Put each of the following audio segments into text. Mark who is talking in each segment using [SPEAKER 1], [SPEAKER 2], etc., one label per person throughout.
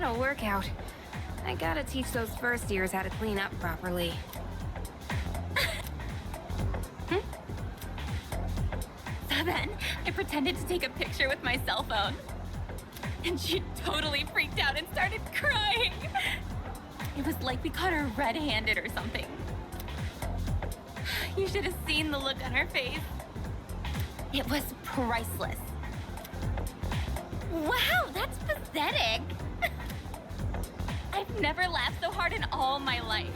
[SPEAKER 1] What a workout. I gotta teach those first years how to clean up properly.
[SPEAKER 2] So then, I pretended to take a picture with my cell phone. And she totally freaked out and started crying. It was like we caught her red-handed or something. You should have seen the look on her face. It was priceless. Wow, that's pathetic. I've never laughed so hard in all my life.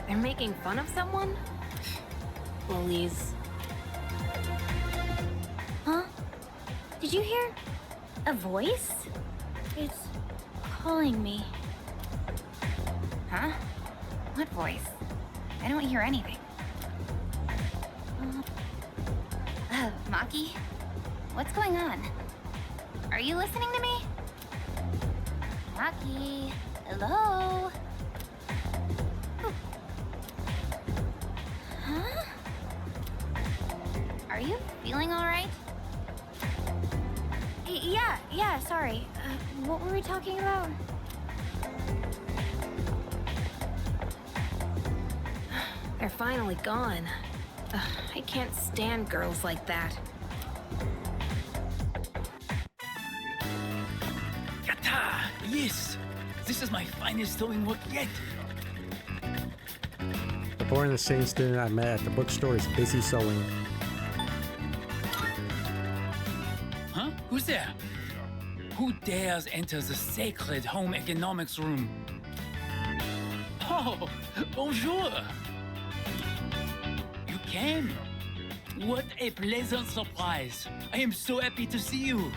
[SPEAKER 1] They're making fun of someone? Bullies.
[SPEAKER 3] Huh? Did you hear a voice? It's calling me.
[SPEAKER 2] Huh? What voice? I don't hear anything. Maki? What's going on? Are you listening to me? Maki? Hello? Huh? Are you feeling all right?
[SPEAKER 3] Yeah, sorry. What were we talking about?
[SPEAKER 1] They're finally gone. Ugh, I can't stand girls like that.
[SPEAKER 4] Yata! Yes! This is my finest sewing work yet!
[SPEAKER 5] The foreign exchange student I met at the bookstore is busy sewing.
[SPEAKER 4] Huh? Who's there? Who dares enter the sacred home economics room? Oh, bonjour! You came? What a pleasant surprise! I am so happy to see you!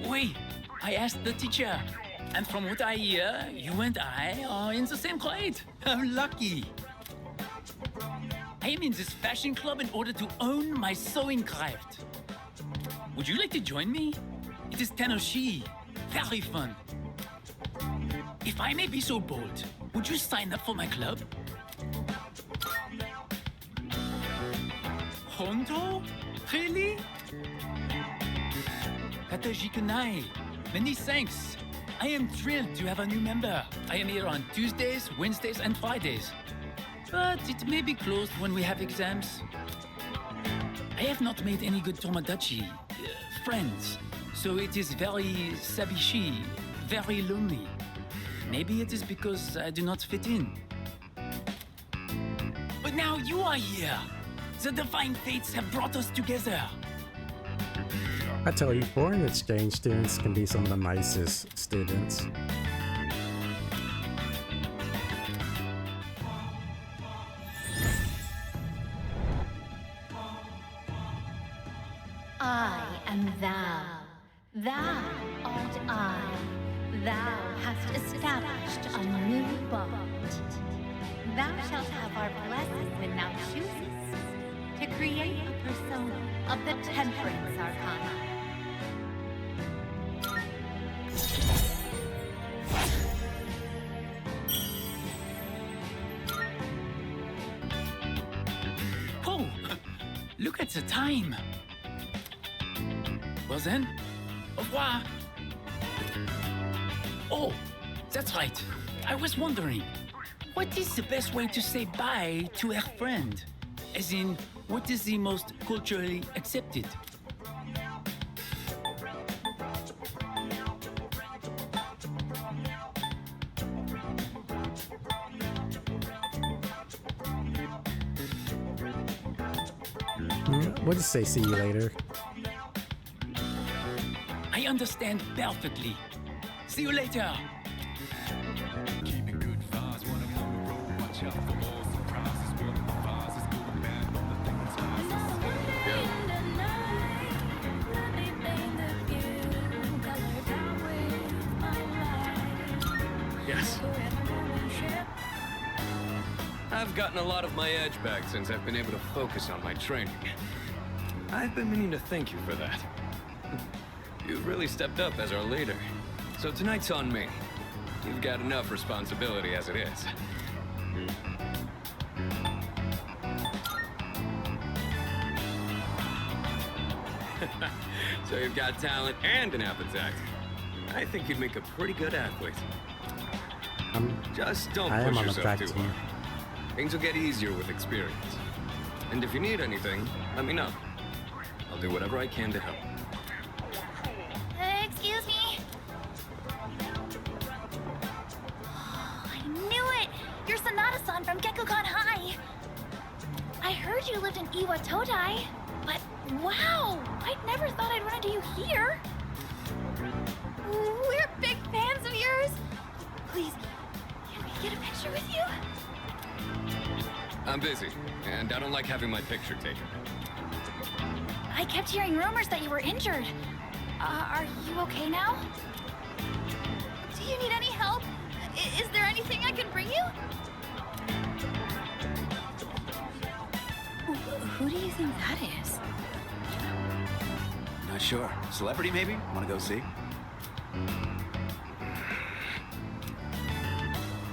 [SPEAKER 4] Wait, I asked the teacher, and from what I hear, you and I are in the same grade. How lucky! I am in this fashion club in order to own my sewing craft. Would you like to join me? It is Tenoshi. Very fun. If I may be so bold, would you sign up for my club? Hondo? Really? Kataji Kunai, many thanks. I am thrilled to have a new member. I am here on Tuesdays, Wednesdays, and Fridays. But it may be closed when we have exams. I have not made any good Tomodachi, friends, so it is very sabishi, very lonely. Maybe it is because I do not fit in. But now you are here. The divine fates have brought us together.
[SPEAKER 5] I tell you, foreign exchange students can be some of the nicest students.
[SPEAKER 3] I am thou. Thou art I. Thou hast established a new bond. Thou shalt have our blessing when thou choosest to create a persona of the Temperance Arcana.
[SPEAKER 4] Oh, look at the time. Well then, au revoir. Oh, that's right. I was wondering, what is the best way to say bye to a friend? As in, what is the most culturally accepted?
[SPEAKER 5] We'll just say see you later.
[SPEAKER 4] I understand perfectly. See you later.
[SPEAKER 6] Keeping good vibes when I'm on the road. Watch out for all surprises. What the vibes is going bad on the things I
[SPEAKER 7] Yes. I've gotten a lot of my edge back since I've been able to focus on my training. I've been meaning to thank you for that. You've really stepped up as our leader. So tonight's on me. You've got enough responsibility as it is. So you've got talent and an appetite. I think you'd make a pretty good athlete. Just don't
[SPEAKER 5] I am
[SPEAKER 7] push
[SPEAKER 5] on the
[SPEAKER 7] yourself
[SPEAKER 5] track
[SPEAKER 7] too
[SPEAKER 5] team.
[SPEAKER 7] hard. Things will get easier with experience. And if you need anything, let me know. I'll do whatever I can to help.
[SPEAKER 2] Excuse me? I knew it! You're Sanada-san from Gekukan High! I heard you lived in Iwatodai, but wow! I'd never thought I'd run into you here! We're big fans of yours! Please, can we get a picture with you?
[SPEAKER 7] I'm busy, and I don't like having my picture taken.
[SPEAKER 2] I kept hearing rumors that you were injured. Are you okay now? Do you need any help? Is there anything I can bring you? Who do you think that is?
[SPEAKER 8] Not sure. Celebrity, maybe? Want to go see?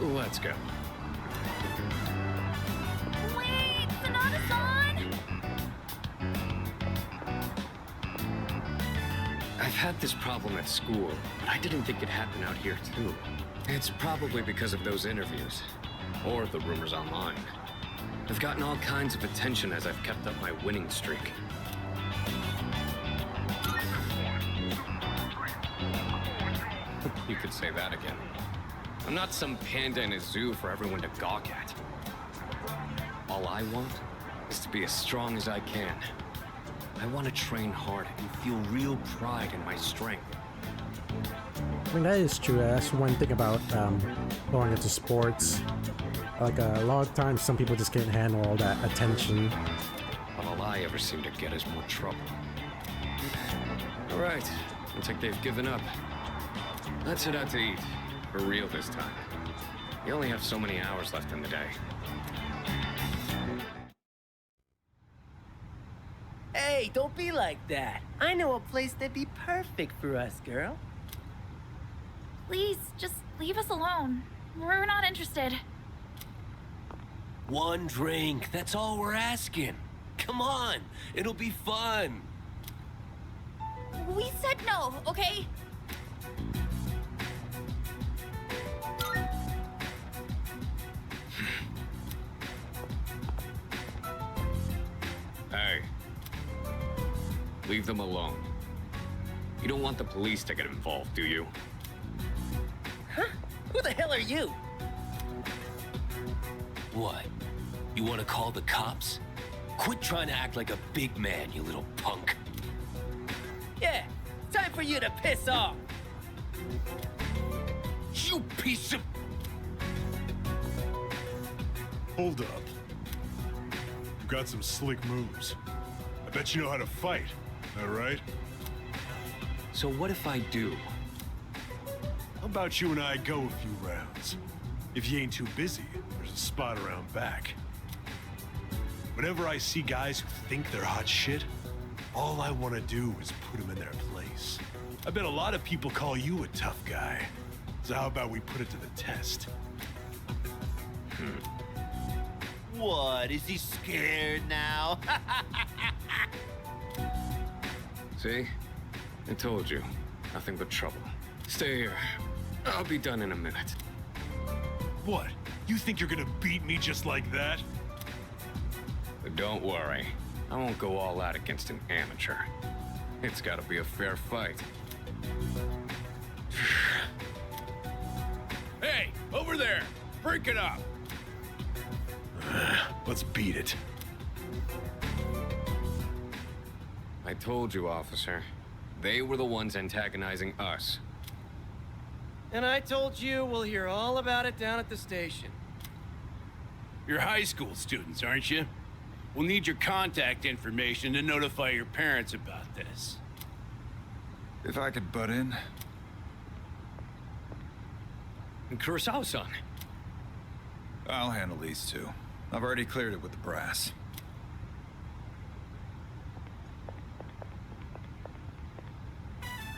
[SPEAKER 7] Let's go.
[SPEAKER 2] Wait, Sanada-san!
[SPEAKER 7] I've had this problem at school, but I didn't think it'd happen out here too. It's probably because of those interviews, or the rumors online. I've gotten all kinds of attention as I've kept up my winning streak. You could say that again. I'm not some panda in a zoo for everyone to gawk at. All I want is to be as strong as I can. I want to train hard and feel real pride in my strength.
[SPEAKER 5] I mean, that is true. That's one thing about going into sports. Like a lot of times, some people just can't handle all that attention.
[SPEAKER 7] But all I ever seem to get is more trouble. All right, looks like they've given up. Let's head out to eat. For real this time. You only have so many hours left in the day.
[SPEAKER 9] Hey, don't be like that. I know a place that'd be perfect for us, girl.
[SPEAKER 2] Please, just leave us alone. We're not interested.
[SPEAKER 9] One drink, that's all we're asking. Come on, it'll be fun.
[SPEAKER 2] We said no, okay?
[SPEAKER 7] Hey. Leave them alone. You don't want the police to get involved, do you?
[SPEAKER 9] Huh? Who the hell are you? What? You want to call the cops? Quit trying to act like a big man, you little punk. Yeah, time for you to piss off. You piece of...
[SPEAKER 10] Hold up. You've got some slick moves. I bet you know how to fight, all right?
[SPEAKER 7] So what if I do?
[SPEAKER 10] How about you and I go a few rounds? If you ain't too busy, there's a spot around back. Whenever I see guys who think they're hot shit, all I want to do is put them in their place. I bet a lot of people call you a tough guy. So how about we put it to the test?
[SPEAKER 8] What? Is he scared now?
[SPEAKER 7] See? I told you. Nothing but trouble. Stay here. I'll be done in a minute.
[SPEAKER 10] What? You think you're gonna beat me just like that?
[SPEAKER 7] But don't worry. I won't go all out against an amateur. It's gotta be a fair fight.
[SPEAKER 10] Hey, over there! Break it up! Let's beat it.
[SPEAKER 7] I told you, officer. They were the ones antagonizing us.
[SPEAKER 9] And I told you we'll hear all about it down at the station.
[SPEAKER 11] You're high school students, aren't you? We'll need your contact information to notify your parents about this.
[SPEAKER 12] If I could butt in.
[SPEAKER 7] And Kurosawa-san.
[SPEAKER 12] I'll handle these two. I've already cleared it with the brass.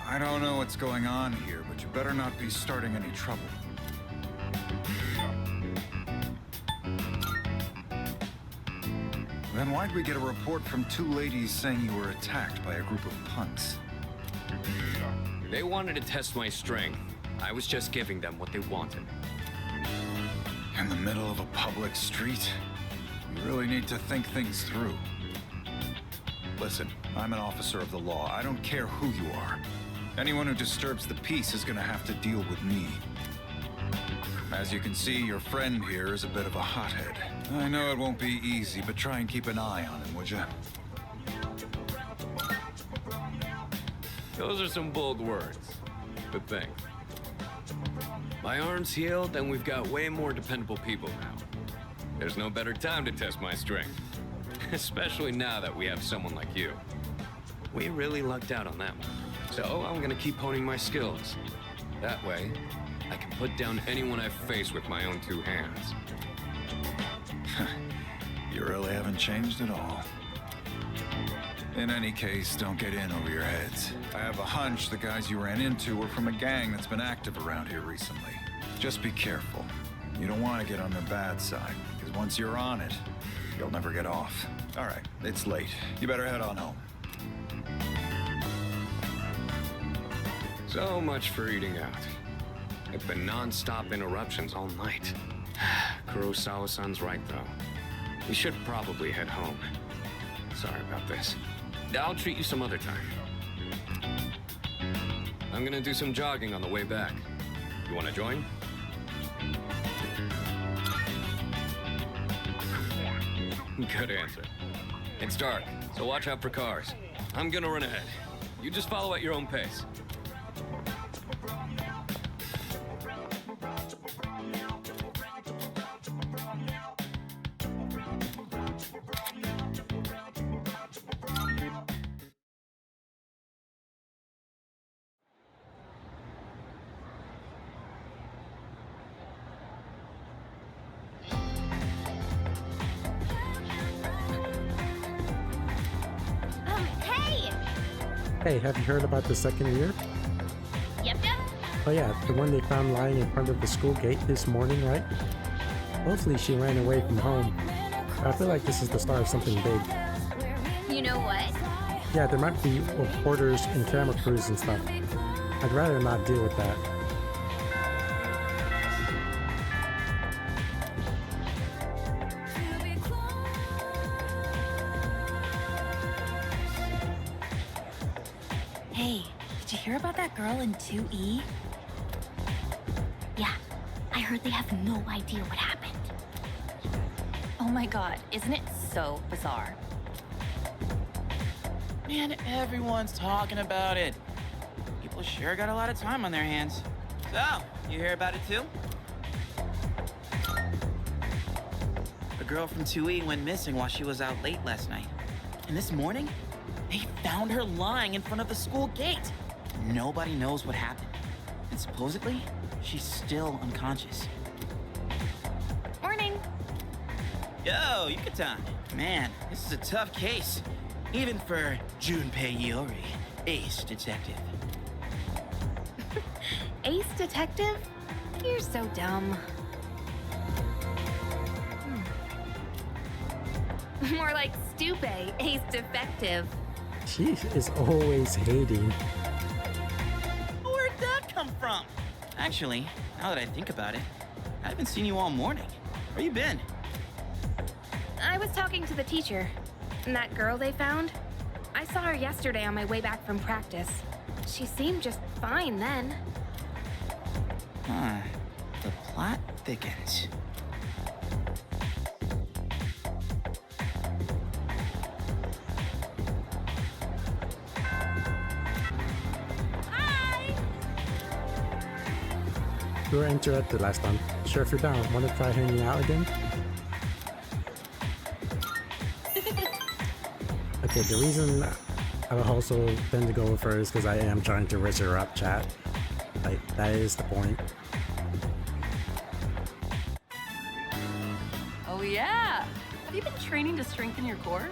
[SPEAKER 12] I don't know what's going on here, but you better not be starting any trouble. Then why'd we get a report from 2 ladies saying you were attacked by a group of punks?
[SPEAKER 7] They wanted to test my strength. I was just giving them what they wanted.
[SPEAKER 12] In the middle of a public street? You really need to think things through. Listen, I'm an officer of the law. I don't care who you are. Anyone who disturbs the peace is gonna have to deal with me. As you can see, your friend here is a bit of a hothead. I know it won't be easy, but try and keep an eye on him, would you?
[SPEAKER 7] Those are some bold words. But thanks. My arm's healed, and we've got way more dependable people now. There's no better time to test my strength. Especially now that we have someone like you. We really lucked out on that one. So I'm gonna keep honing my skills. That way, I can put down anyone I face with my own 2 hands.
[SPEAKER 12] You really haven't changed at all. In any case, don't get in over your heads. I have a hunch the guys you ran into were from a gang that's been active around here recently. Just be careful. You don't want to get on their bad side, because once you're on it, you'll never get off. All right, it's late. You better head on home.
[SPEAKER 7] So much for eating out. It's been non-stop interruptions all night. Kurosawa-san's right, though. We should probably head home. Sorry about this. I'll treat you some other time. I'm gonna do some jogging on the way back. You wanna join? Good answer. It's dark, so watch out for cars. I'm gonna run ahead. You just follow at your own pace.
[SPEAKER 2] Hey!
[SPEAKER 5] Hey, have you heard about the second year?
[SPEAKER 2] Yep.
[SPEAKER 5] Oh yeah, the one they found lying in front of the school gate this morning, right? Hopefully she ran away from home. I feel like this is the start of something big.
[SPEAKER 2] You know what?
[SPEAKER 5] Yeah, there might be reporters and camera crews and stuff. I'd rather not deal with that.
[SPEAKER 2] Hey, did you hear about that girl in 2E? Yeah, I heard they have no idea what happened. Oh my god, isn't it so bizarre?
[SPEAKER 13] Man, everyone's talking about it. People sure got a lot of time on their hands. So, you hear about it too? A girl from 2E went missing while she was out late last night. And this morning, they found her lying in front of the school gate. Nobody knows what happened. And supposedly, she's still unconscious.
[SPEAKER 2] Morning.
[SPEAKER 13] Yo, Yucatan. Man, this is a tough case. Even for Junpei Iori, ace detective.
[SPEAKER 1] Ace detective? You're so dumb. More like Junpei, ace defective.
[SPEAKER 5] She is always hating.
[SPEAKER 13] Where'd that come from? Actually, now that I think about it, I haven't seen you all morning. Where you been?
[SPEAKER 1] I was talking to the teacher. And that girl they found? I saw her yesterday on my way back from practice. She seemed just fine then.
[SPEAKER 13] Huh. The plot thickens.
[SPEAKER 5] We were interrupted last time. Sure, if you're down, want to try hanging out again? Okay, the reason I would also tend to go with her is because I am trying to raise her up, chat. Like, that is the point.
[SPEAKER 14] Oh yeah! Have you been training to strengthen your core?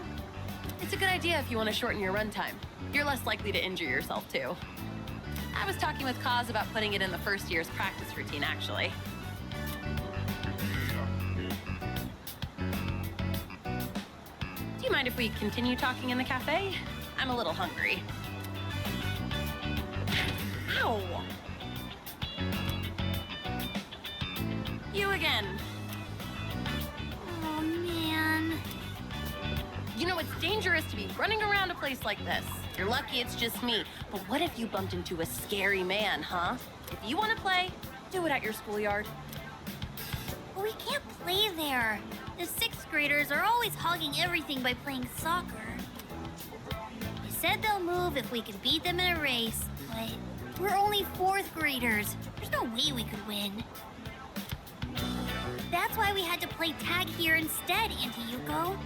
[SPEAKER 14] It's a good idea if you want to shorten your run time. You're less likely to injure yourself too. I was talking with Kaz about putting it in the first year's practice routine, actually.
[SPEAKER 2] Do
[SPEAKER 14] mind if we continue talking in the cafe? I'm a little hungry. Ow! You again.
[SPEAKER 3] Oh, man.
[SPEAKER 14] You know, it's dangerous to be running around a place like this. You're lucky it's just me. But what if you bumped into a scary man, huh? If you want to play, do it at your schoolyard.
[SPEAKER 3] But we can't play there. The 6th graders are always hogging everything by playing soccer. They said they'll move if we can beat them in a race, but we're only 4th graders. There's no way we could win. That's why we had to play tag here instead, Auntie Yuko.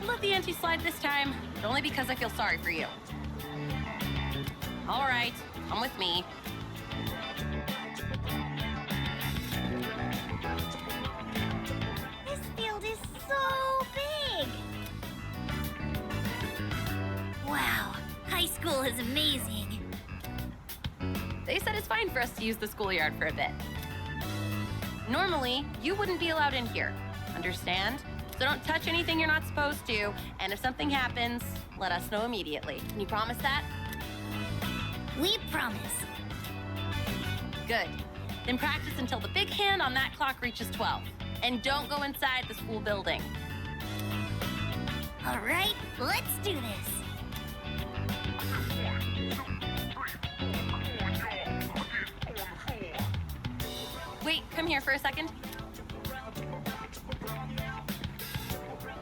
[SPEAKER 14] I'll let the auntie slide this time, but only because I feel sorry for you. All right, come with me.
[SPEAKER 3] This field is so big. Wow, high school is amazing.
[SPEAKER 14] They said it's fine for us to use the schoolyard for a bit. Normally, you wouldn't be allowed in here. Understand? So don't touch anything you're not supposed to, and if something happens, let us know immediately. Can you promise that?
[SPEAKER 3] We promise.
[SPEAKER 14] Good. Then practice until the big hand on that clock reaches 12. And don't go inside the school building.
[SPEAKER 3] All right, let's do this.
[SPEAKER 14] Wait, come here for a second.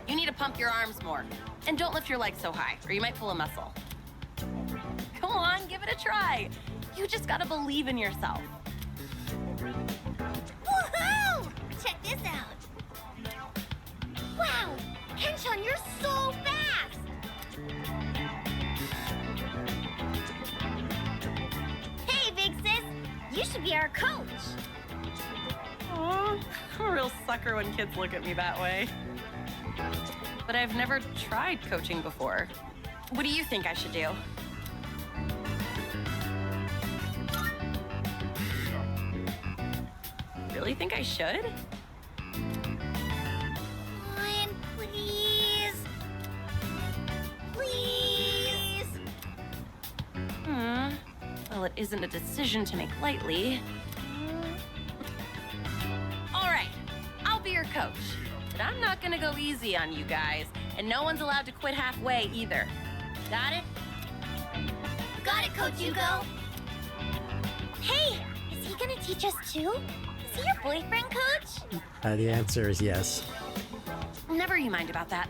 [SPEAKER 14] You need to pump your arms more. And don't lift your legs so high, or you might pull a muscle. Come on, give it a try. You just gotta believe in yourself.
[SPEAKER 3] Woohoo! Check this out. Wow, Kenshan, you're so fast! Hey, big sis, you should be our coach.
[SPEAKER 14] Aw, I'm a real sucker when kids look at me that way. But I've never tried coaching before. What do you think I should do? Really think I should?
[SPEAKER 3] Fine, please. Please.
[SPEAKER 14] Well, it isn't a decision to make lightly. All right, I'll be your coach. But I'm not gonna go easy on you guys, and no one's allowed to quit halfway either. Got it?
[SPEAKER 3] Got it, Coach Yuko. Hey, is he gonna teach us too? Is he your boyfriend, Coach?
[SPEAKER 5] The answer is yes.
[SPEAKER 14] Never you mind about that.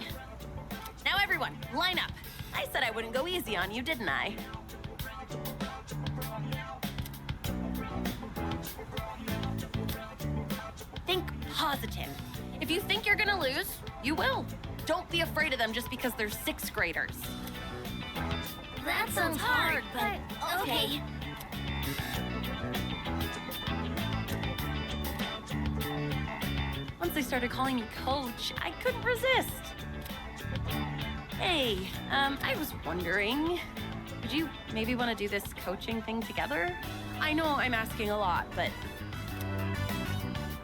[SPEAKER 14] Now everyone, line up. I said I wouldn't go easy on you, didn't I? Think positive. If you think you're gonna lose, you will. Don't be afraid of them just because they're 6th graders.
[SPEAKER 3] That sounds hard, but okay.
[SPEAKER 14] Once they started calling me coach, I couldn't resist. Hey, I was wondering, would you maybe want to do this coaching thing together? I know I'm asking a lot, but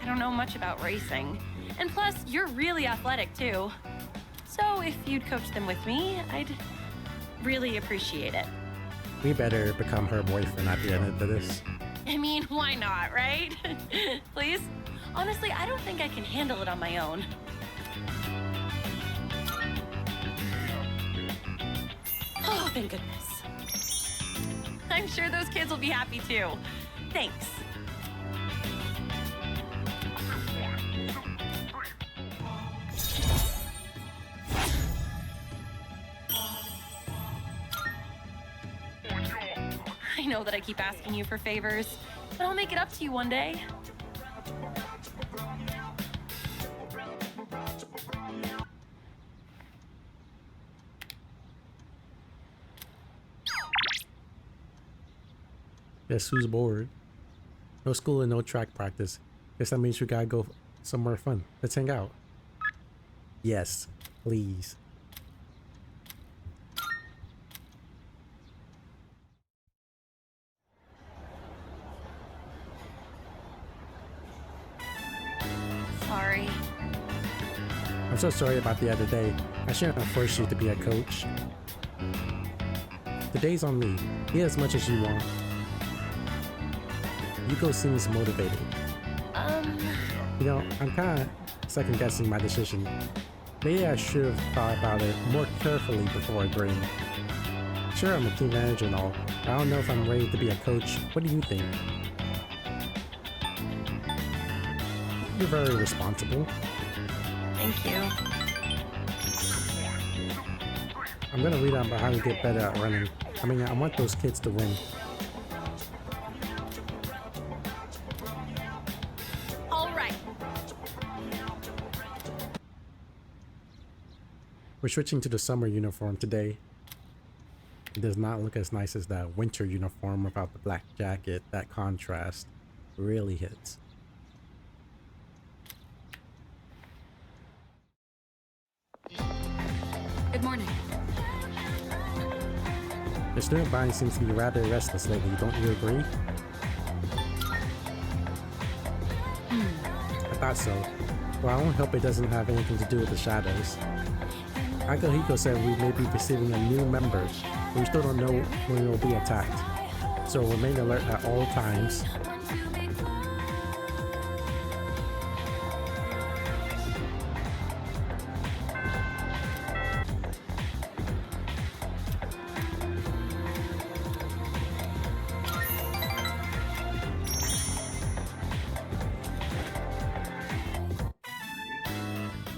[SPEAKER 14] I don't know much about racing. And plus, you're really athletic too. So if you'd coach them with me, I'd really appreciate it.
[SPEAKER 5] We better become her boyfriend at the end of this.
[SPEAKER 14] I mean, why not, right? Please? Honestly, I don't think I can handle it on my own. Oh, thank goodness. I'm sure those kids will be happy too. Thanks. I know that I keep asking you for favors, but I'll make it up to you one day.
[SPEAKER 5] Guess who's bored? No school and no track practice. Guess that means we gotta go somewhere fun. Let's hang out. Yes, please.
[SPEAKER 14] Sorry.
[SPEAKER 5] I'm so sorry about the other day. I shouldn't have forced you to be a coach. The day's on me. Eat as much as you want. Yuko seems motivated. You know, I'm kind of second guessing my decision. Maybe I should have thought about it more carefully before agreeing. Sure, I'm a team manager and all, but I don't know if I'm ready to be a coach. What do you think? You're very responsible.
[SPEAKER 14] Thank you.
[SPEAKER 5] I'm gonna read about how to get better at running. I mean, I want those kids to win.
[SPEAKER 14] All right.
[SPEAKER 5] We're switching to the summer uniform today. It does not look as nice as that winter uniform without the black jacket. That contrast really hits.
[SPEAKER 2] Good morning.
[SPEAKER 5] The student body seems to be rather restless lately, don't you agree? I thought so. Well, I won't hope it doesn't have anything to do with the shadows. Akihiko said we may be receiving a new member, but we still don't know when we'll be attacked. So remain alert at all times.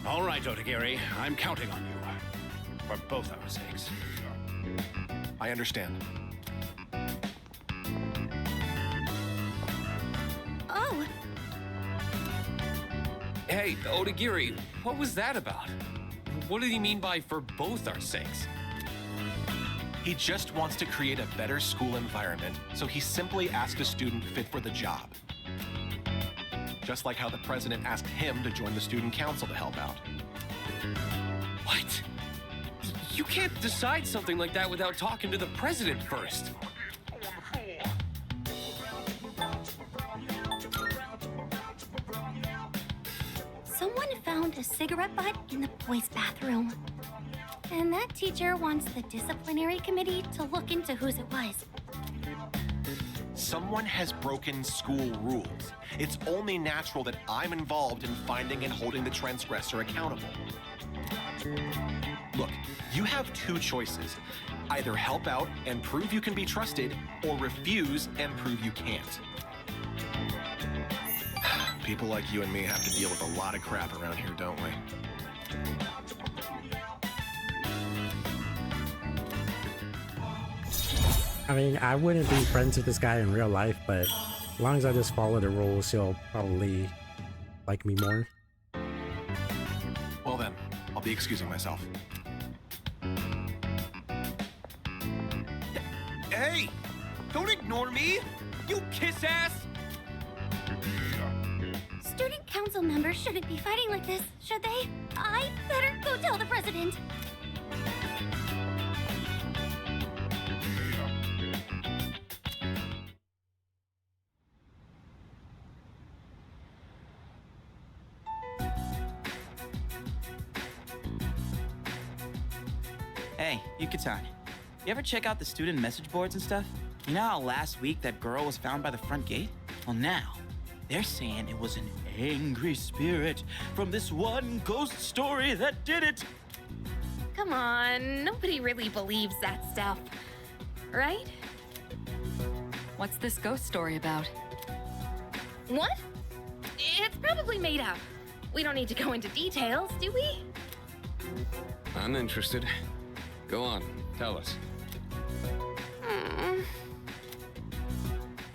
[SPEAKER 11] All right, Otagiri, I'm counting on you. For both our sakes.
[SPEAKER 15] I understand.
[SPEAKER 2] Oh,
[SPEAKER 9] Hey, Otagiri, what was that about? What did he mean by for both our sakes?
[SPEAKER 15] He just wants to create a better school environment, so he simply asked a student fit for the job. Just like how the president asked him to join the student council to help out.
[SPEAKER 9] What? You can't decide something like that without talking to the president first.
[SPEAKER 3] Someone found a cigarette butt in the boys' bathroom. And that teacher wants the disciplinary committee to look into whose it was.
[SPEAKER 15] Someone has broken school rules. It's only natural that I'm involved in finding and holding the transgressor accountable. Look, you have two choices. Either help out and prove you can be trusted, or refuse and prove you can't. People like you and me have to deal with a lot of crap around here, don't we?
[SPEAKER 5] I mean, I wouldn't be friends with this guy in real life, but as long as I just follow the rules, he'll probably like me more.
[SPEAKER 15] Well then, I'll be excusing myself.
[SPEAKER 9] Hey! Don't ignore me! You kiss ass!
[SPEAKER 3] Student council members shouldn't be fighting like this, should they? I better go tell the president.
[SPEAKER 13] Hey, Yuka-tan, you ever check out the student message boards and stuff? You know how last week that girl was found by the front gate? Well, now, they're saying it was an angry spirit from this one ghost story that did it.
[SPEAKER 1] Come on, nobody really believes that stuff, right?
[SPEAKER 2] what's this ghost story about?
[SPEAKER 1] What? It's probably made up. We don't need to go into details, do we?
[SPEAKER 7] I'm interested. Go on, tell us.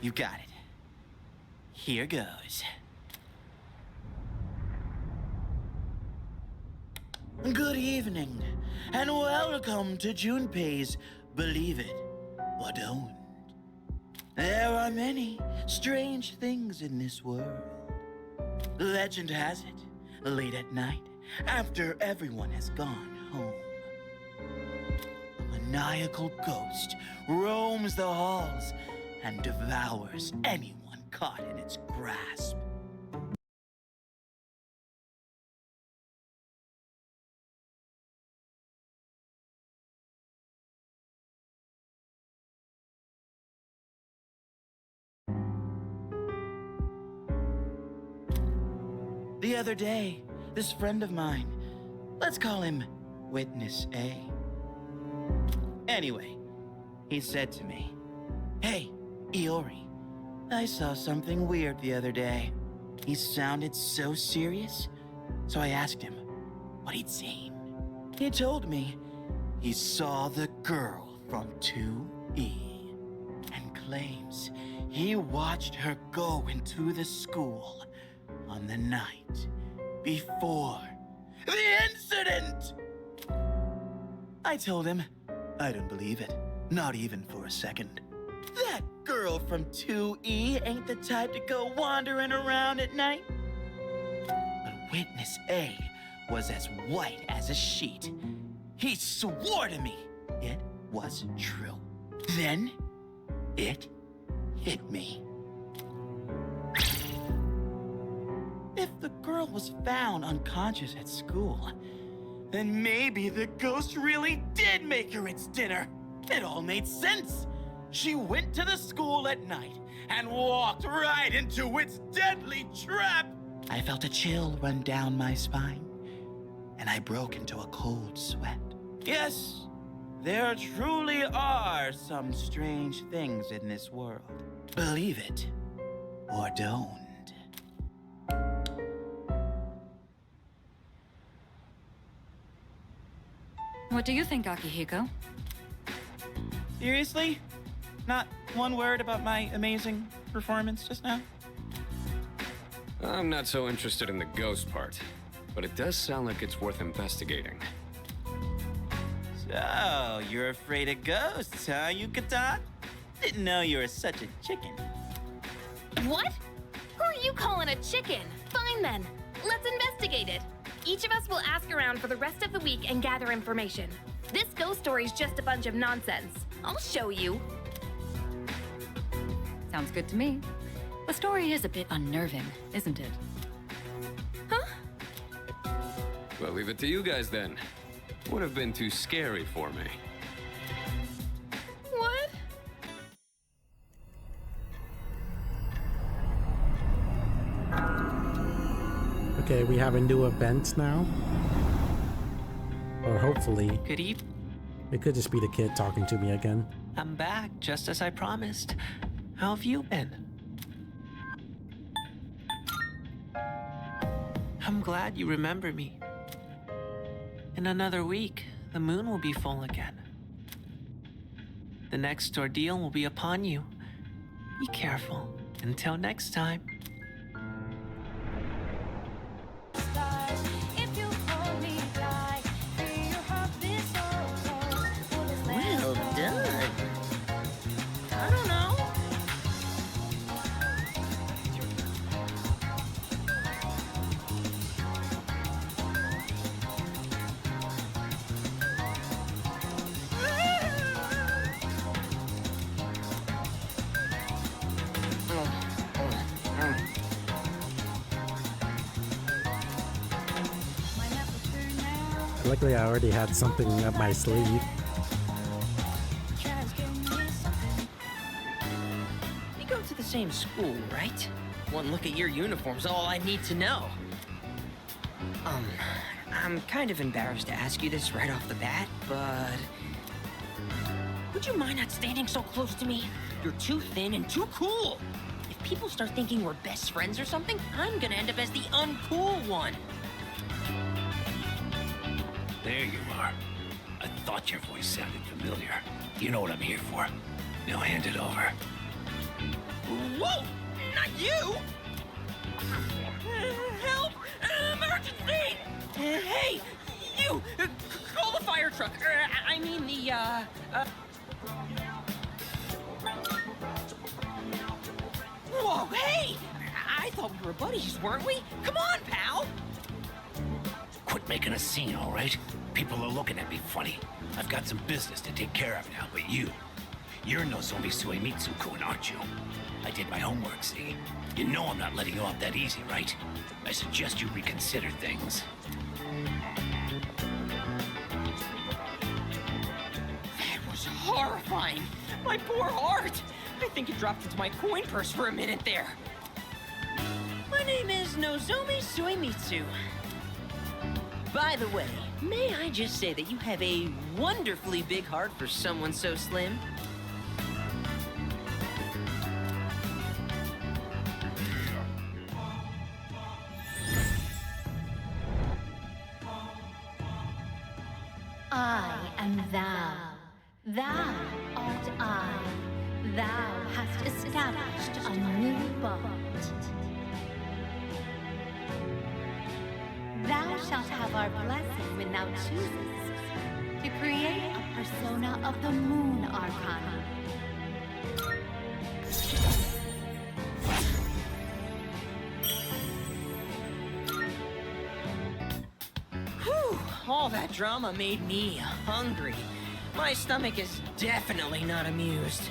[SPEAKER 13] You got it. Here goes. Good evening, and welcome to Junpei's Believe It or Don't. There are many strange things in this world. Legend has it, late at night, after everyone has gone home, a maniacal ghost roams the halls and devours anyone caught in its grasp. The other day, this friend of mine, let's call him Witness A. Anyway, he said to me, "Hey, Iori, I saw something weird the other day." He sounded so serious, so I asked him what he'd seen. He told me he saw the girl from 2E and claims he watched her go into the school on the night before the incident. I told him I don't believe it, not even for a second. That girl from 2E ain't the type to go wandering around at night. But Witness A was as white as a sheet. He swore to me it was true. Then it hit me. If the girl was found unconscious at school, then maybe the ghost really did make her its dinner. It all made sense. She went to the school at night and walked right into its deadly trap. I felt a chill run down my spine, and I broke into a cold sweat. Yes, there truly are some strange things in this world. Believe it or don't.
[SPEAKER 2] What do you think, Akihiko?
[SPEAKER 13] Seriously? Not one word about my amazing performance just now?
[SPEAKER 7] I'm not so interested in the ghost part, but it does sound like it's worth investigating.
[SPEAKER 13] So, you're afraid of ghosts, huh, Yucatan? Didn't know you were such a chicken.
[SPEAKER 1] What? Who are you calling a chicken? Fine then. Let's investigate it. Each of us will ask around for the rest of the week and gather information. This ghost story's just a bunch of nonsense. I'll show you.
[SPEAKER 2] Sounds good to me. The story is a bit unnerving, isn't it?
[SPEAKER 1] Huh?
[SPEAKER 7] Well, leave it to you guys then. Would have been too scary for me.
[SPEAKER 1] What?
[SPEAKER 5] Okay, we have a new event now. Or hopefully.
[SPEAKER 16] Good evening.
[SPEAKER 5] It could just be the kid talking to me again.
[SPEAKER 16] I'm back, just as I promised. How have you been? I'm glad you remember me. In another week, the moon will be full again. The next ordeal will be upon you. Be careful. Until next time.
[SPEAKER 13] Well done. I don't know.
[SPEAKER 5] Luckily, I already had something up my sleeve.
[SPEAKER 16] You go to the same school, right? One look at your uniform's all I need to know. I'm kind of embarrassed to ask you this right off the bat, but... would you mind not standing so close to me? You're too thin and too cool. If people start thinking we're best friends or something, I'm gonna end up as the uncool one.
[SPEAKER 11] There you are. I thought your voice sounded familiar. You know what I'm here for. Now hand it over.
[SPEAKER 16] Whoa! Not you! Help! Emergency! Hey! You! Call the fire truck! I mean the, Whoa, hey! I thought we were buddies, weren't we? Come on, pal!
[SPEAKER 11] Quit making a scene, all right? People are looking at me funny. I've got some business to take care of now, but you're Nozomi Suemitsu-kun, aren't you? I did my homework, see? You know I'm not letting you off that easy, right? I suggest you reconsider things.
[SPEAKER 16] That was horrifying! My poor heart! I think it dropped into my coin purse for a minute there. My name is is Nozomi Suemitsu. By the way, may I just say that you have a wonderfully big heart for someone so slim?
[SPEAKER 3] I am thou. Thou art I. Thou hast established a new bond. Thou shalt have our blessing when thou choosest to create a persona of the Moon Arcana.
[SPEAKER 16] Whew, all that drama made me hungry. My stomach is definitely not amused.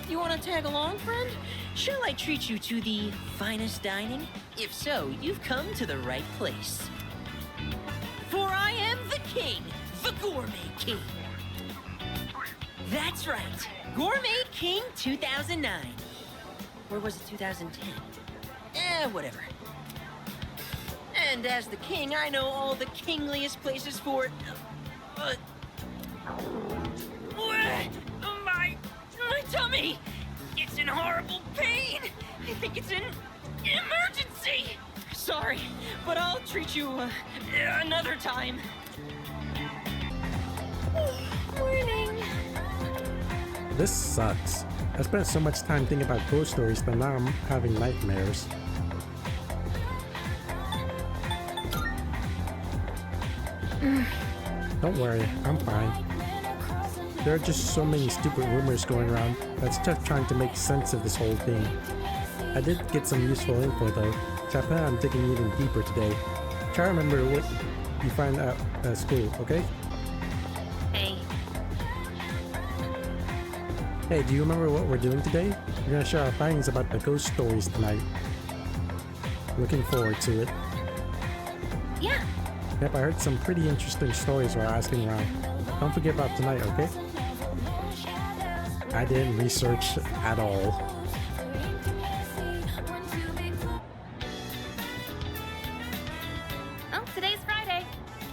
[SPEAKER 16] You want to tag along, friend? Shall I treat you to the finest dining? If so, you've come to the right place. For I am the king, the Gourmet King. That's right, Gourmet King 2009. Or was it 2010? Whatever. And as the king, I know all the kingliest places for it. My tummy! It's in horrible pain! I think it's an emergency! Sorry, but I'll treat you another time.
[SPEAKER 3] Morning.
[SPEAKER 5] This sucks. I spent so much time thinking about ghost stories that now I'm having nightmares. Don't worry, I'm fine. There are just so many stupid rumors going around that's tough trying to make sense of this whole thing. I did get some useful info though, so I plan on digging even deeper today. Try to remember what you find out at school, okay?
[SPEAKER 1] Hey.
[SPEAKER 5] Hey, do you remember what we're doing today? We're gonna share our findings about the ghost stories tonight. Looking forward to it.
[SPEAKER 1] Yeah.
[SPEAKER 5] Yep, I heard some pretty interesting stories while asking around. Don't forget about tonight, okay? I didn't research at all.
[SPEAKER 1] Oh, today's Friday.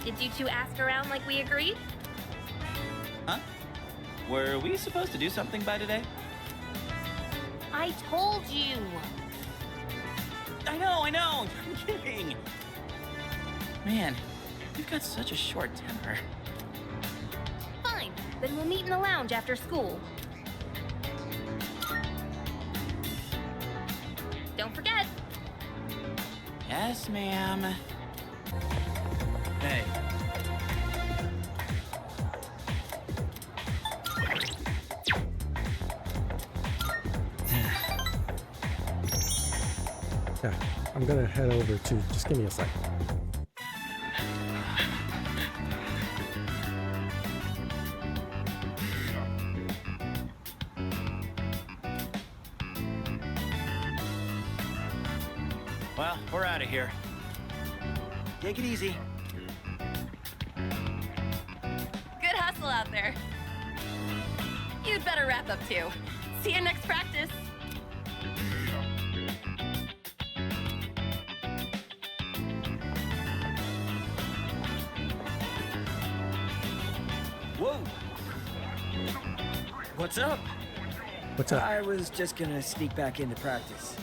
[SPEAKER 1] Did you two ask around like we agreed?
[SPEAKER 13] Huh? Were we supposed to do something by today?
[SPEAKER 1] I told you.
[SPEAKER 13] I know. I'm kidding. Man, you've got such a short temper.
[SPEAKER 1] Fine. Then we'll meet in the lounge after school. Don't forget.
[SPEAKER 13] Yes, ma'am. Hey.
[SPEAKER 5] Yeah, I'm gonna head over to, just give me a sec.
[SPEAKER 13] Well, we're out of here. Take it easy.
[SPEAKER 14] Good hustle out there. You'd better wrap up too. See you next practice.
[SPEAKER 17] Whoa! What's up?
[SPEAKER 5] What's up?
[SPEAKER 17] I was just gonna sneak back into practice.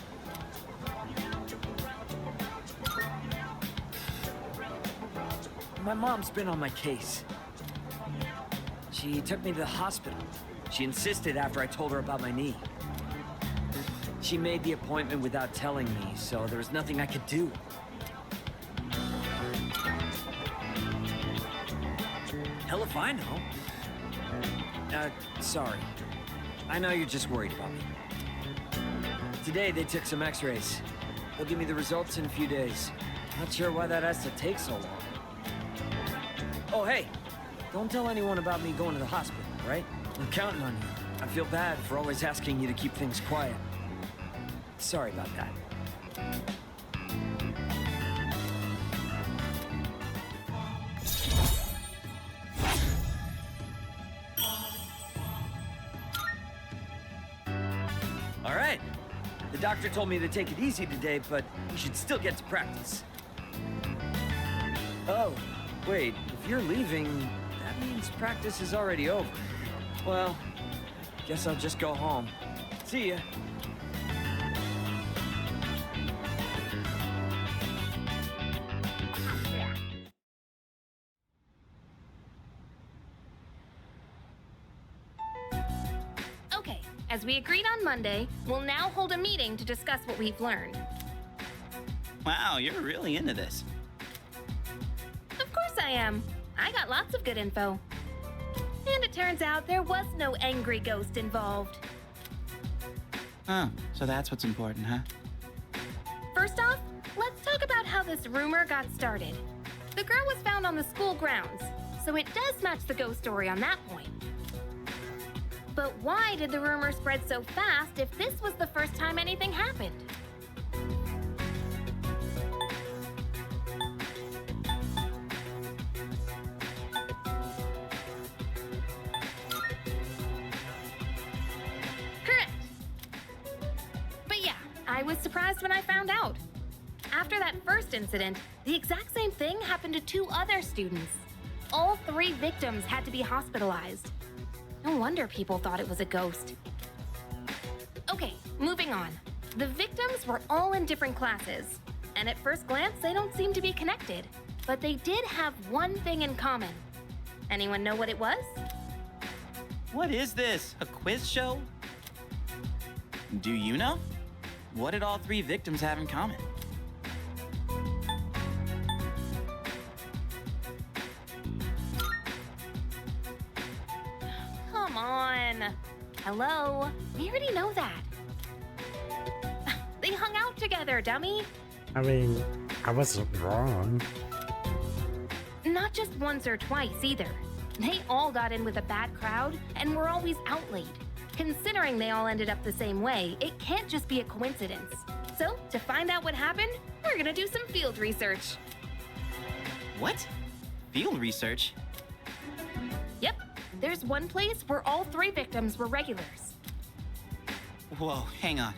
[SPEAKER 17] My mom's been on my case. She took me to the hospital. She insisted after I told her about my knee. She made the appointment without telling me, so there was nothing I could do. Hell if I know. Sorry. I know you're just worried about me. Today they took some x-rays. They'll give me the results in a few days. Not sure why that has to take so long. Oh, hey, don't tell anyone about me going to the hospital, right? I'm counting on you. I feel bad for always asking you to keep things quiet. Sorry about that. All right, the doctor told me to take it easy today, but you should still get to practice. Oh, wait, if you're leaving, that means practice is already over. Well, guess I'll just go home. See ya.
[SPEAKER 1] Okay, as we agreed on Monday, we'll now hold a meeting to discuss what we've learned.
[SPEAKER 13] Wow, you're really into this.
[SPEAKER 1] Of course I am. I got lots of good info. And it turns out there was no angry ghost involved.
[SPEAKER 13] Oh, so that's what's important, huh?
[SPEAKER 1] First off, let's talk about how this rumor got started. The girl was found on the school grounds, so it does match the ghost story on that point. But why did the rumor spread so fast if this was the first time anything happened? Correct. But yeah, I was surprised when I found out. After that first incident, the exact same thing happened to 2 other students. All 3 victims had to be hospitalized. No wonder people thought it was a ghost. Okay, moving on. The victims were all in different classes, and at first glance, they don't seem to be connected. But they did have one thing in common. Anyone know what it was?
[SPEAKER 13] What is this? A quiz show? Do you know? What did all 3 victims have in common?
[SPEAKER 1] Come on. Hello? We already know that. They hung out together, dummy.
[SPEAKER 5] I mean, I wasn't wrong.
[SPEAKER 1] Not just once or twice either. They all got in with a bad crowd and were always out late. Considering they all ended up the same way, it can't just be a coincidence. So, to find out what happened, we're gonna do some field research.
[SPEAKER 13] What? Field research?
[SPEAKER 1] Yep, there's one place where all 3 victims were regulars.
[SPEAKER 13] Whoa, hang on.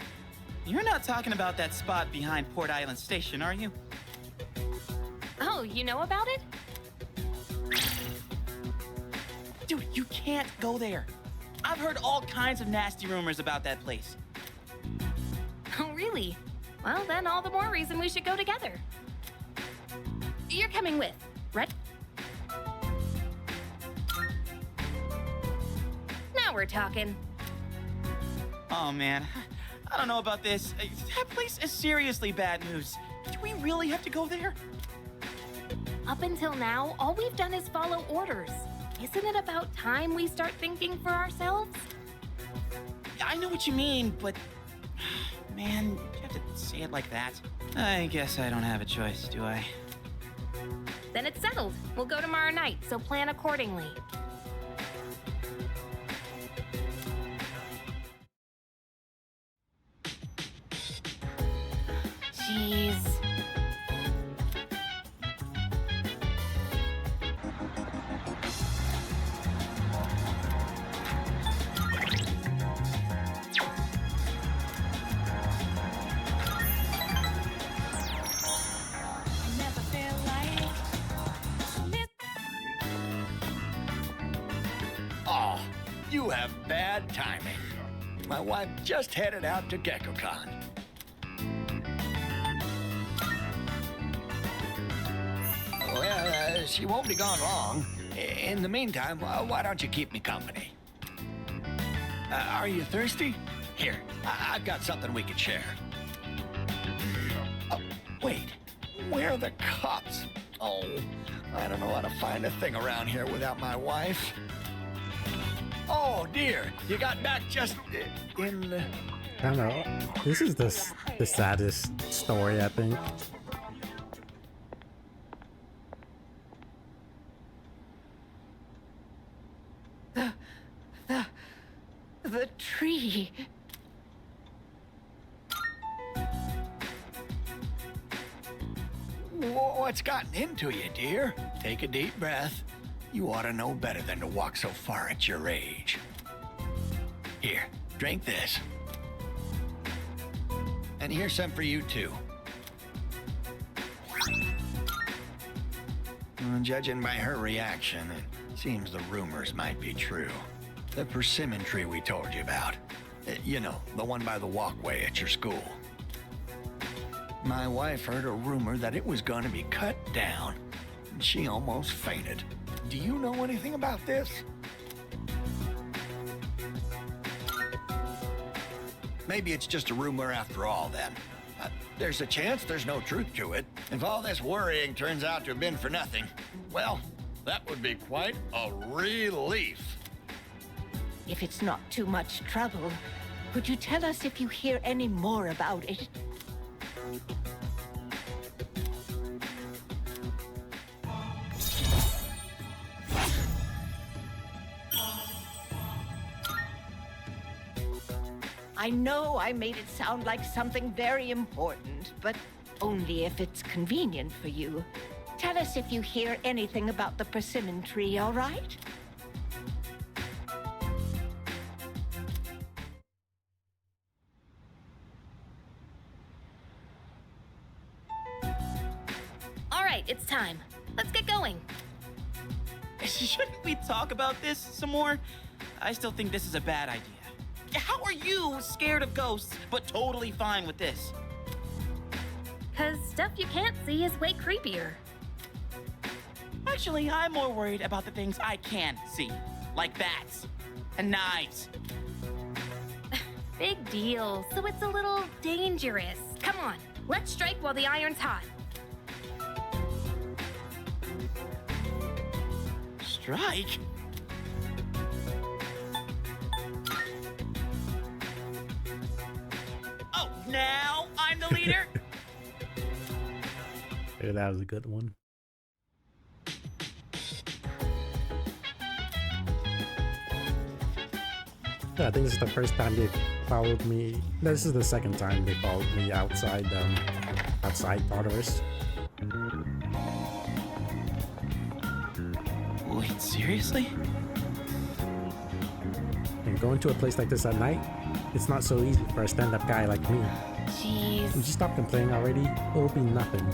[SPEAKER 13] You're not talking about that spot behind Port Island Station, are you?
[SPEAKER 1] Oh, you know about it?
[SPEAKER 13] Dude, you can't go there. I've heard all kinds of nasty rumors about that place.
[SPEAKER 1] Oh, really? Well, then all the more reason we should go together. You're coming with, right? Now we're talking.
[SPEAKER 13] Oh, man. I don't know about this. That place is seriously bad news. Do we really have to go there?
[SPEAKER 1] Up until now, all we've done is follow orders. Isn't it about time we start thinking for ourselves?
[SPEAKER 13] I know what you mean, but... Man, you have to say it like that. I guess I don't have a choice, do I?
[SPEAKER 1] Then it's settled. We'll go tomorrow night, so plan accordingly. Jeez.
[SPEAKER 11] Oh, you have bad timing. My wife just headed out to GeckoCon. Well, she won't be gone long. In the meantime, why don't you keep me company? Are you thirsty? Here, I've got something we could share. Oh, wait, where are the cops? Oh, I don't know how to find a thing around here without my wife. Oh, dear, you got back just in the...
[SPEAKER 5] I don't know. This is the saddest story, I think.
[SPEAKER 14] The tree.
[SPEAKER 11] What's gotten into you, dear? Take a deep breath. You ought to know better than to walk so far at your age. Here, drink this. And here's some for you, too. Judging by her reaction, it seems the rumors might be true. The persimmon tree we told you about. You know, the one by the walkway at your school. My wife heard a rumor that it was going to be cut down, and she almost fainted. Do you know anything about this? Maybe it's just a rumor after all, then. There's a chance there's no truth to it. If all this worrying turns out to have been for nothing, well, that would be quite a relief.
[SPEAKER 18] If it's not too much trouble, could you tell us if you hear any more about it? I know I made it sound like something very important, but only if it's convenient for you. Tell us if you hear anything about the persimmon tree, all right?
[SPEAKER 1] All right, it's time. Let's get going.
[SPEAKER 13] Shouldn't we talk about this some more? I still think this is a bad idea. How are you scared of ghosts, but totally fine with this?
[SPEAKER 1] 'Cause stuff you can't see is way creepier.
[SPEAKER 13] Actually, I'm more worried about the things I can see, like bats and knives.
[SPEAKER 1] Big deal, so it's a little dangerous. Come on, let's strike while the iron's hot.
[SPEAKER 13] Strike? Oh, now I'm the leader?
[SPEAKER 5] Yeah, that was a good one. Yeah, I think this is the first time they followed me. This is the second time they followed me outside Tartarus.
[SPEAKER 13] Wait, seriously?
[SPEAKER 5] And going to a place like this at night, it's not so easy for a stand-up guy like me.
[SPEAKER 1] Jeez.
[SPEAKER 5] Would you stop complaining already? It'll be nothing.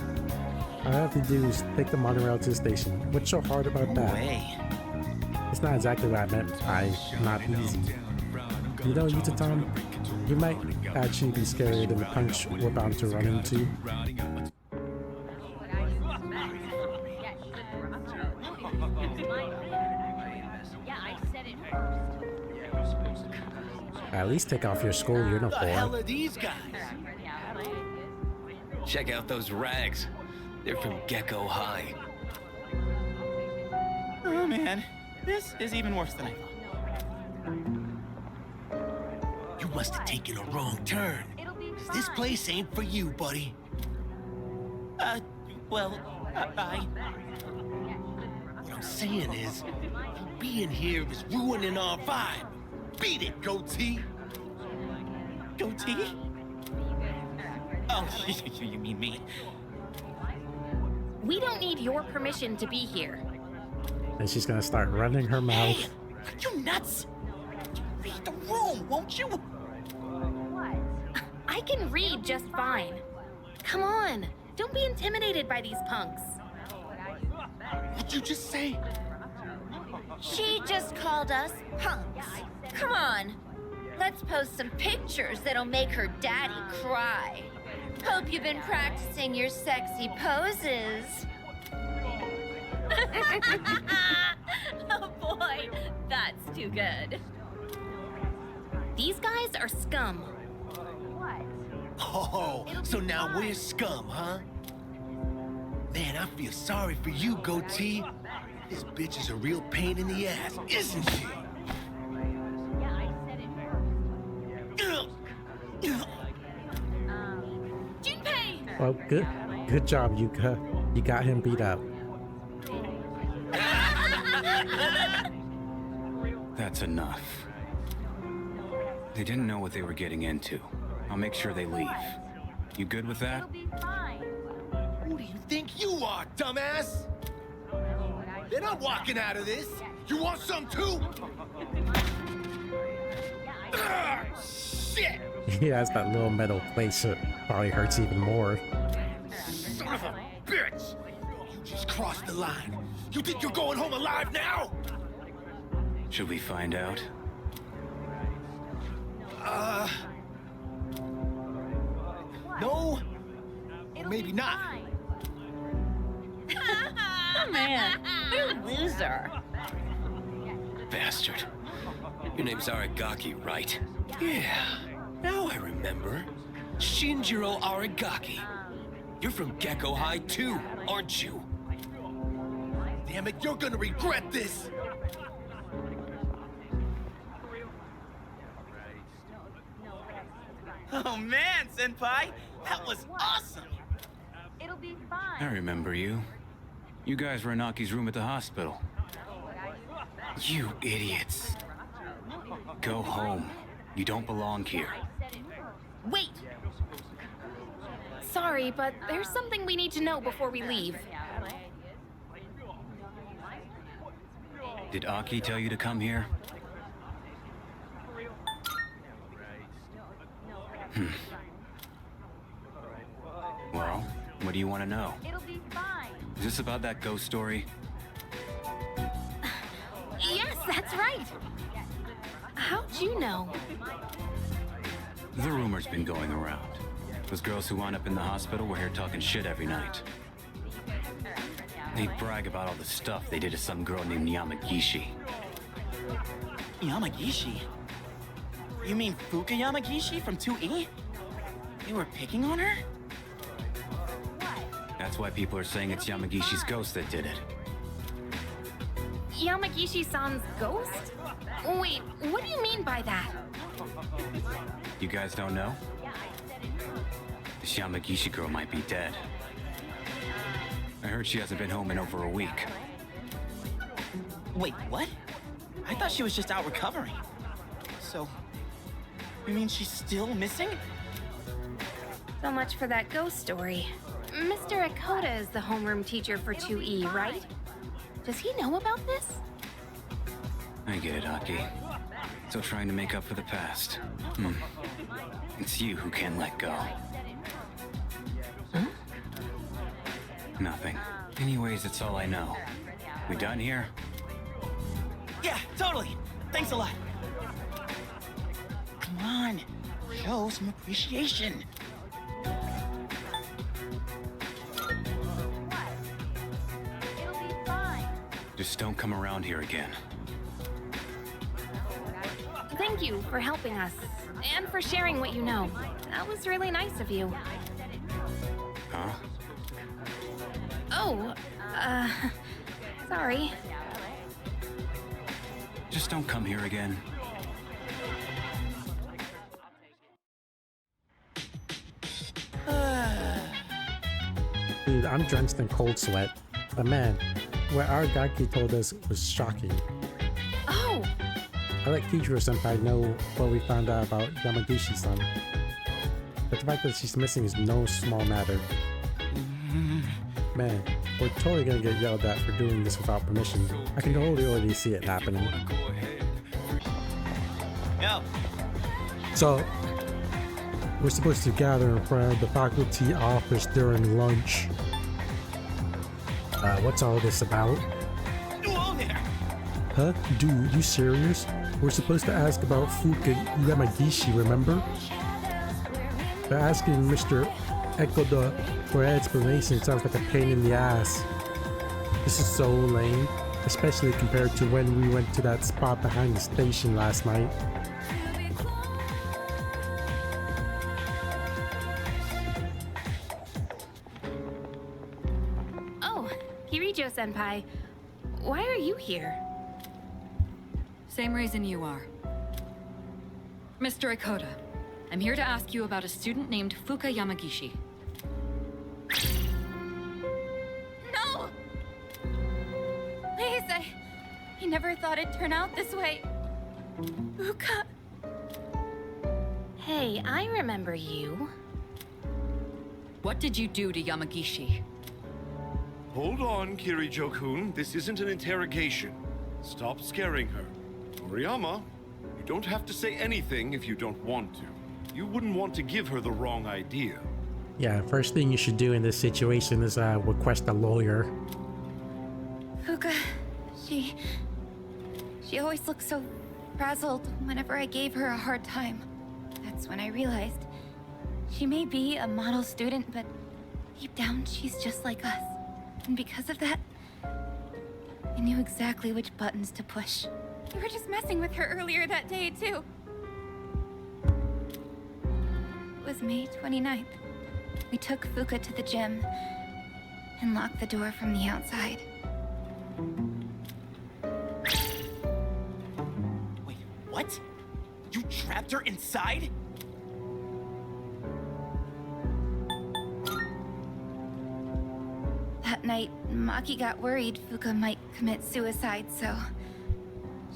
[SPEAKER 5] All I have to do is take the monorail to the station. What's so hard about that?
[SPEAKER 13] Way.
[SPEAKER 5] It's not exactly what I meant by not easy. You know, Yuta-Tom, you might actually be scarier than the punch we're bound to run into. At least take off your school uniform.
[SPEAKER 9] What the hell are these guys? Check out those rags. They're from Gecko High.
[SPEAKER 13] Oh man, this is even worse than I thought.
[SPEAKER 11] You must have taken a wrong turn. This place ain't for you, buddy.
[SPEAKER 13] Well, I...
[SPEAKER 11] What I'm saying is, you being here is ruining our vibe. Beat it, goatee.
[SPEAKER 13] Goatee? Oh, you mean me.
[SPEAKER 1] We don't need your permission to be here.
[SPEAKER 5] And she's gonna start running her mouth.
[SPEAKER 13] Hey, are you nuts? Read the room, won't you?
[SPEAKER 1] I can read just fine. Come on, don't be intimidated by these punks.
[SPEAKER 11] What'd you just say?
[SPEAKER 18] She just called us punks. Come on, let's post some pictures that'll make her daddy cry. Hope you've been practicing your sexy poses.
[SPEAKER 2] Oh boy, that's too good.
[SPEAKER 1] These guys are scum.
[SPEAKER 11] Oh, so now we're scum, huh? Man, I feel sorry for you, goatee. This bitch is a real pain in the ass, isn't she?
[SPEAKER 1] Junpei!
[SPEAKER 5] Well, good job, Yuka. You got him beat up.
[SPEAKER 19] That's enough. They didn't know what they were getting into. I'll make sure they leave. You good with that?
[SPEAKER 11] Who do you think you are, dumbass? They're not walking out of this. You want some too? Shit!
[SPEAKER 5] He has that little metal plate, so it probably hurts even more.
[SPEAKER 11] Son of a bitch! You just crossed the line. You think you're going home alive now?
[SPEAKER 19] Should we find out?
[SPEAKER 11] No. Or maybe not.
[SPEAKER 2] Man, what a loser.
[SPEAKER 9] Bastard. Your name's Aragaki, right? Yeah. Now I remember. Shinjiro Aragaki. You're from Gecko High too, aren't you?
[SPEAKER 11] Damn it, you're gonna regret this!
[SPEAKER 13] Oh man, Senpai! That was awesome!
[SPEAKER 3] It'll be fine.
[SPEAKER 19] I remember you. You guys were in Aki's room at the hospital. You idiots. Go home. You don't belong here.
[SPEAKER 1] Wait! Sorry, but there's something we need to know before we leave.
[SPEAKER 19] Did Aki tell you to come here? Well, what do you want to know?
[SPEAKER 3] It'll be fine.
[SPEAKER 19] Is this about that ghost story?
[SPEAKER 1] Yes, that's right! How'd you know?
[SPEAKER 19] The rumor's been going around. Those girls who wound up in the hospital were here talking shit every night. They brag about all the stuff they did to some girl named Yamagishi.
[SPEAKER 13] Yamagishi? You mean Fuka Yamagishi from 2E? They were picking on her?
[SPEAKER 19] That's why people are saying it's Yamagishi's ghost that did it.
[SPEAKER 1] Yamagishi-san's ghost? Wait, what do you mean by that?
[SPEAKER 19] You guys don't know? This Yamagishi girl might be dead. I heard she hasn't been home in over a week.
[SPEAKER 13] Wait, what? I thought she was just out recovering. So, you mean she's still missing?
[SPEAKER 1] So much for that ghost story. Mr. Akota is the homeroom teacher for 2E, right? Does he know about this?
[SPEAKER 19] I get it, Aki. Still trying to make up for the past. It's you who can't let go.
[SPEAKER 1] Huh?
[SPEAKER 19] Nothing. Anyways, it's all I know. We done here?
[SPEAKER 13] Yeah, totally. Thanks a lot. Come on, show some appreciation.
[SPEAKER 19] Just don't come around here again.
[SPEAKER 1] Thank you for helping us, and for sharing what you know. That was really nice of you.
[SPEAKER 19] Huh?
[SPEAKER 1] Oh, sorry.
[SPEAKER 19] Just don't come here again.
[SPEAKER 5] Dude, I'm drenched in cold sweat. But man, what Aragaki told us was shocking.
[SPEAKER 1] Oh!
[SPEAKER 5] I let Kijiro-senpai know what we found out about Yamagishi-san. But the fact that she's missing is no small matter. Man, we're totally gonna get yelled at for doing this without permission. I can totally already see it happening.
[SPEAKER 13] Yo.
[SPEAKER 5] So, we're supposed to gather in front of the faculty office during lunch. What's all this about?
[SPEAKER 13] Whoa there!
[SPEAKER 5] Huh? Dude, you serious? We're supposed to ask about Fuka Yamagishi, remember? But asking Mr. Ekoda for an explanation sounds like a pain in the ass. This is so lame, especially compared to when we went to that spot behind the station last night.
[SPEAKER 1] Oh, Kirijo-senpai. Why are you here?
[SPEAKER 2] Same reason you are. Mr. Akota, I'm here to ask you about a student named Fuka Yamagishi.
[SPEAKER 14] No! Please, I never thought it'd turn out this way. Fuka.
[SPEAKER 1] Hey, I remember you.
[SPEAKER 2] What did you do to Yamagishi?
[SPEAKER 10] Hold on, Kirijo-kun. This isn't an interrogation. Stop scaring her. Moriyama, you don't have to say anything if you don't want to. You wouldn't want to give her the wrong idea.
[SPEAKER 5] Yeah, first thing you should do in this situation is request a lawyer.
[SPEAKER 2] Fuka, she always looked so frazzled whenever I gave her a hard time. That's when I realized she may be a model student, but deep down she's just like us. And because of that, I knew exactly which buttons to push. You were just messing with her earlier that day, too. It was May 29th. We took Fuka to the gym and locked the door from the outside.
[SPEAKER 13] Wait, what? You trapped her inside?
[SPEAKER 2] That night, Maki got worried Fuka might commit suicide, so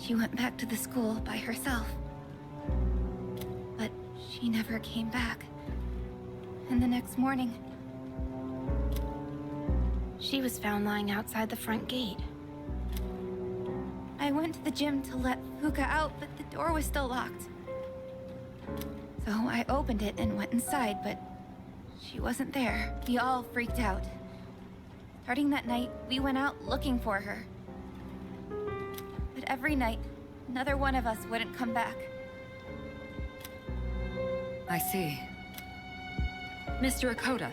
[SPEAKER 2] she went back to the school by herself. But she never came back. And the next morning,
[SPEAKER 1] She was found lying outside the front gate.
[SPEAKER 2] I went to the gym to let Fuka out, but the door was still locked. So I opened it and went inside, but she wasn't there. We all freaked out. Starting that night, we went out looking for her. But every night, another one of us wouldn't come back.
[SPEAKER 20] I see. Mr. Akoda,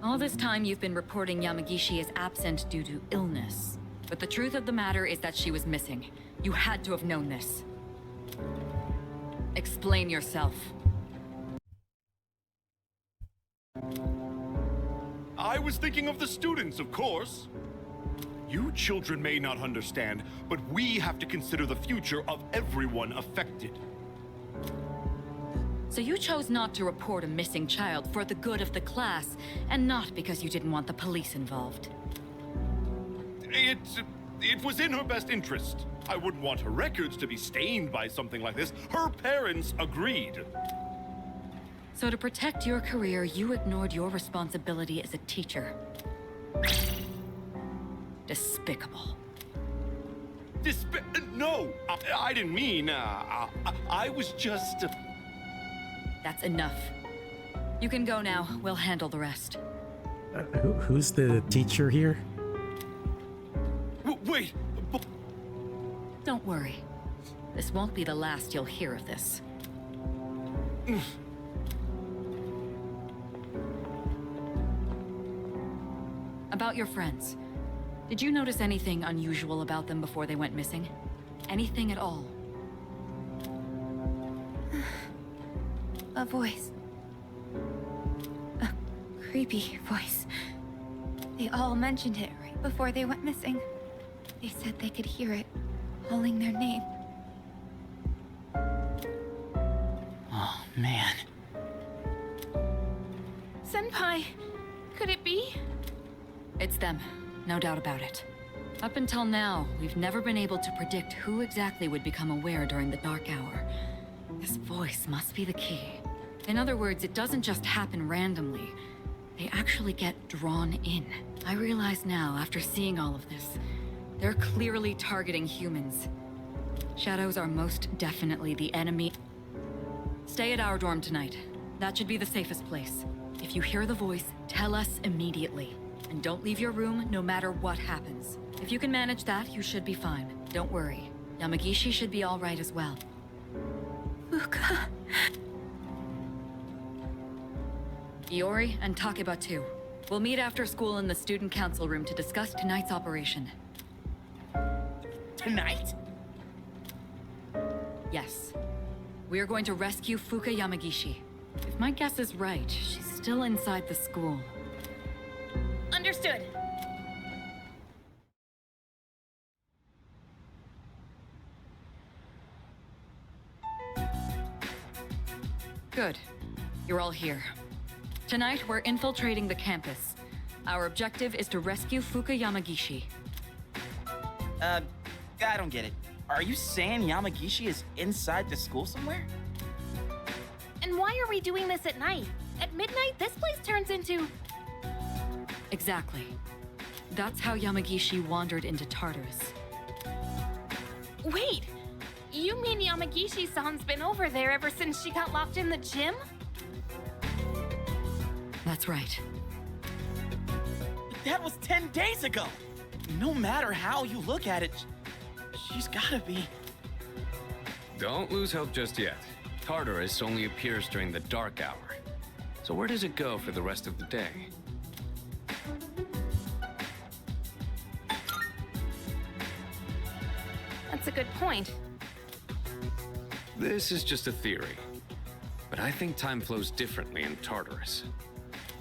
[SPEAKER 20] all this time you've been reporting Yamagishi as absent due to illness. But the truth of the matter is that she was missing. You had to have known this. Explain yourself.
[SPEAKER 10] I was thinking of the students, of course. You children may not understand, but we have to consider the future of everyone affected.
[SPEAKER 20] So you chose not to report a missing child for the good of the class, and not because you didn't want the police involved.
[SPEAKER 10] It was in her best interest. I wouldn't want her records to be stained by something like this. Her parents agreed.
[SPEAKER 20] So to protect your career, you ignored your responsibility as a teacher. Despicable.
[SPEAKER 10] No, I didn't mean, I was just...
[SPEAKER 20] That's enough. You can go now. We'll handle the rest.
[SPEAKER 5] Who's the teacher here?
[SPEAKER 10] Wait!
[SPEAKER 20] Don't worry. This won't be the last you'll hear of this. About your friends. Did you notice anything unusual about them before they went missing? Anything at all?
[SPEAKER 2] A voice. A creepy voice. They all mentioned it right before they went missing. They said they could hear it, calling their name.
[SPEAKER 13] Oh, man.
[SPEAKER 1] Senpai, could it be?
[SPEAKER 20] It's them, no doubt about it. Up until now, we've never been able to predict who exactly would become aware during the dark hour. This voice must be the key. In other words, it doesn't just happen randomly. They actually get drawn in. I realize now, after seeing all of this, they're clearly targeting humans. Shadows are most definitely the enemy. Stay at our dorm tonight. That should be the safest place. If you hear the voice, tell us immediately. And don't leave your room no matter what happens. If you can manage that, you should be fine. Don't worry. Yamagishi should be all right as well.
[SPEAKER 2] Fuka.
[SPEAKER 20] Iori and Takeba too. We'll meet after school in the student council room to discuss tonight's operation.
[SPEAKER 13] Tonight?
[SPEAKER 20] Yes. We are going to rescue Fuka Yamagishi. If my guess is right, she's still inside the school.
[SPEAKER 1] Understood.
[SPEAKER 20] Good. You're all here. Tonight, we're infiltrating the campus. Our objective is to rescue Fuka Yamagishi.
[SPEAKER 13] I don't get it. Are you saying Yamagishi is inside the school somewhere?
[SPEAKER 1] And why are we doing this at night? At midnight, this place turns into...
[SPEAKER 20] Exactly. That's how Yamagishi wandered into Tartarus.
[SPEAKER 1] Wait! You mean Yamagishi-san's been over there ever since she got locked in the gym?
[SPEAKER 20] That's right.
[SPEAKER 13] But that was 10 days ago! No matter how you look at it, she's gotta be...
[SPEAKER 7] Don't lose hope just yet. Tartarus only appears during the dark hour. So where does it go for the rest of the day?
[SPEAKER 1] That's a good point.
[SPEAKER 7] This is just a theory. But I think time flows differently in Tartarus.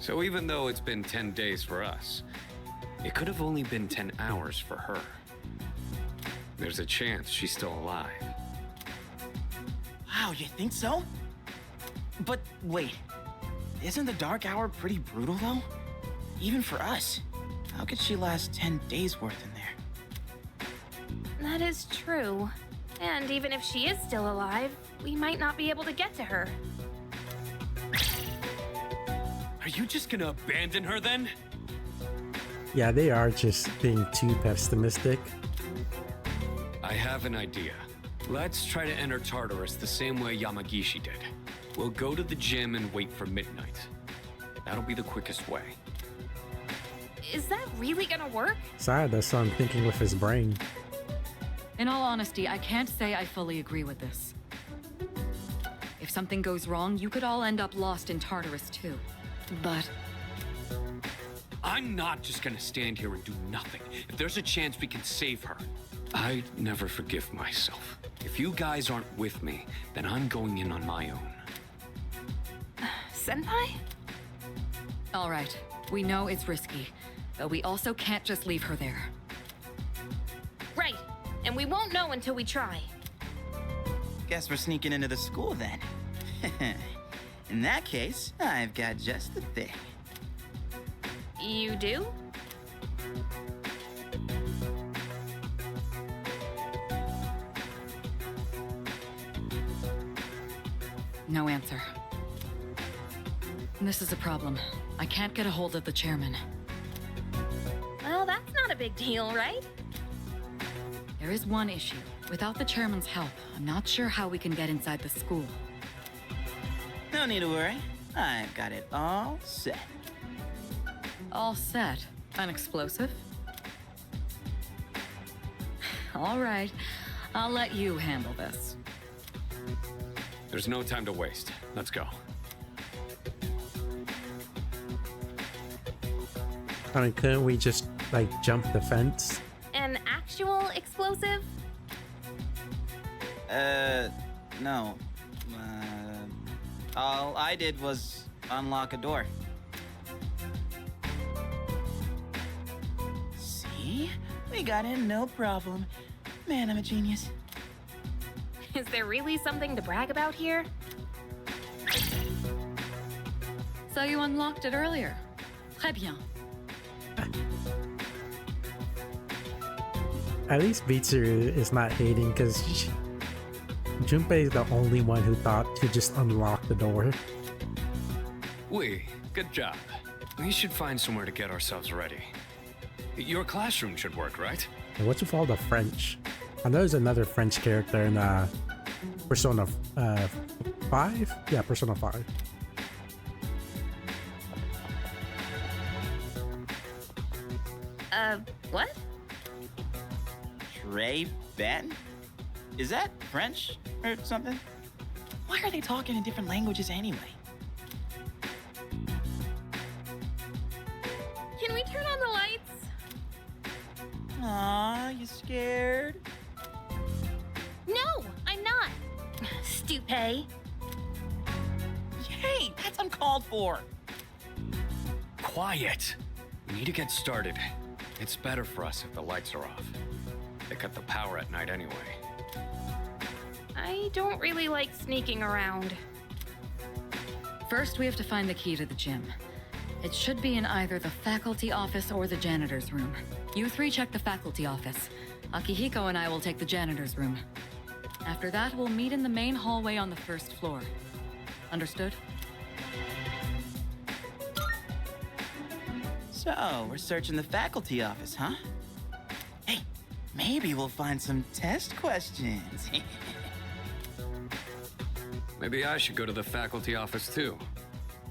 [SPEAKER 7] So even though it's been 10 days for us, it could have only been 10 hours for her. There's a chance she's still alive.
[SPEAKER 13] Wow, you think so? But wait, isn't the dark hour pretty brutal though? Even for us. How could she last 10 days worth in there?
[SPEAKER 1] That is true. And even if she is still alive, we might not be able to get to her.
[SPEAKER 7] Are you just gonna abandon her then?
[SPEAKER 5] Yeah, they are just being too pessimistic.
[SPEAKER 7] I have an idea. Let's try to enter Tartarus the same way Yamagishi did. We'll go to the gym and wait for midnight. That'll be the quickest way.
[SPEAKER 1] Is that really gonna work?
[SPEAKER 5] Sayada's son thinking with his brain.
[SPEAKER 20] In all honesty, I can't say I fully agree with this. If something goes wrong, you could all end up lost in Tartarus too. But...
[SPEAKER 7] I'm not just gonna stand here and do nothing. If there's a chance we can save her, I'd never forgive myself. If you guys aren't with me, then I'm going in on my own.
[SPEAKER 1] Senpai?
[SPEAKER 20] All right, we know it's risky, but we also can't just leave her there.
[SPEAKER 1] Right, and we won't know until we try.
[SPEAKER 13] Guess we're sneaking into the school then. In that case, I've got just the thing.
[SPEAKER 1] You do?
[SPEAKER 20] No answer. This is a problem. I can't get a hold of the chairman.
[SPEAKER 1] Well, that's not a big deal, right?
[SPEAKER 20] There is one issue. Without the chairman's help, I'm not sure how we can get inside the school.
[SPEAKER 13] No need to worry. I've got it all set.
[SPEAKER 20] All set? An explosive? All right. I'll let you handle this.
[SPEAKER 7] There's no time to waste. Let's go.
[SPEAKER 5] I mean, couldn't we just, like, jump the fence?
[SPEAKER 1] An actual explosive?
[SPEAKER 13] No. All I did was unlock a door. See? We got in, no problem. Man, I'm a genius.
[SPEAKER 1] Is there really something to brag about here?
[SPEAKER 20] So you unlocked it earlier. Très bien.
[SPEAKER 5] At least Mitsuru is not hating because Junpei is the only one who thought to just unlock the door.
[SPEAKER 7] Good job. We should find somewhere to get ourselves ready. Your classroom should work, right?
[SPEAKER 5] And what's with all the French? I know there's another French character in Persona 5? Yeah, Persona 5.
[SPEAKER 1] What?
[SPEAKER 13] Trey Ben? Is that French or something? Why are they talking in different languages anyway?
[SPEAKER 1] Can we turn on the lights?
[SPEAKER 13] Aw, you scared?
[SPEAKER 1] No, I'm not. Stupid.
[SPEAKER 13] Hey, that's uncalled for.
[SPEAKER 7] Quiet. We need to get started. It's better for us if the lights are off. They cut the power at night anyway.
[SPEAKER 1] I don't really like sneaking around.
[SPEAKER 20] First, we have to find the key to the gym. It should be in either the faculty office or the janitor's room. You three check the faculty office. Akihiko and I will take the janitor's room. After that, we'll meet in the main hallway on the first floor. Understood?
[SPEAKER 13] So, we're searching the faculty office, huh? Hey, maybe we'll find some test questions.
[SPEAKER 7] Maybe I should go to the faculty office too.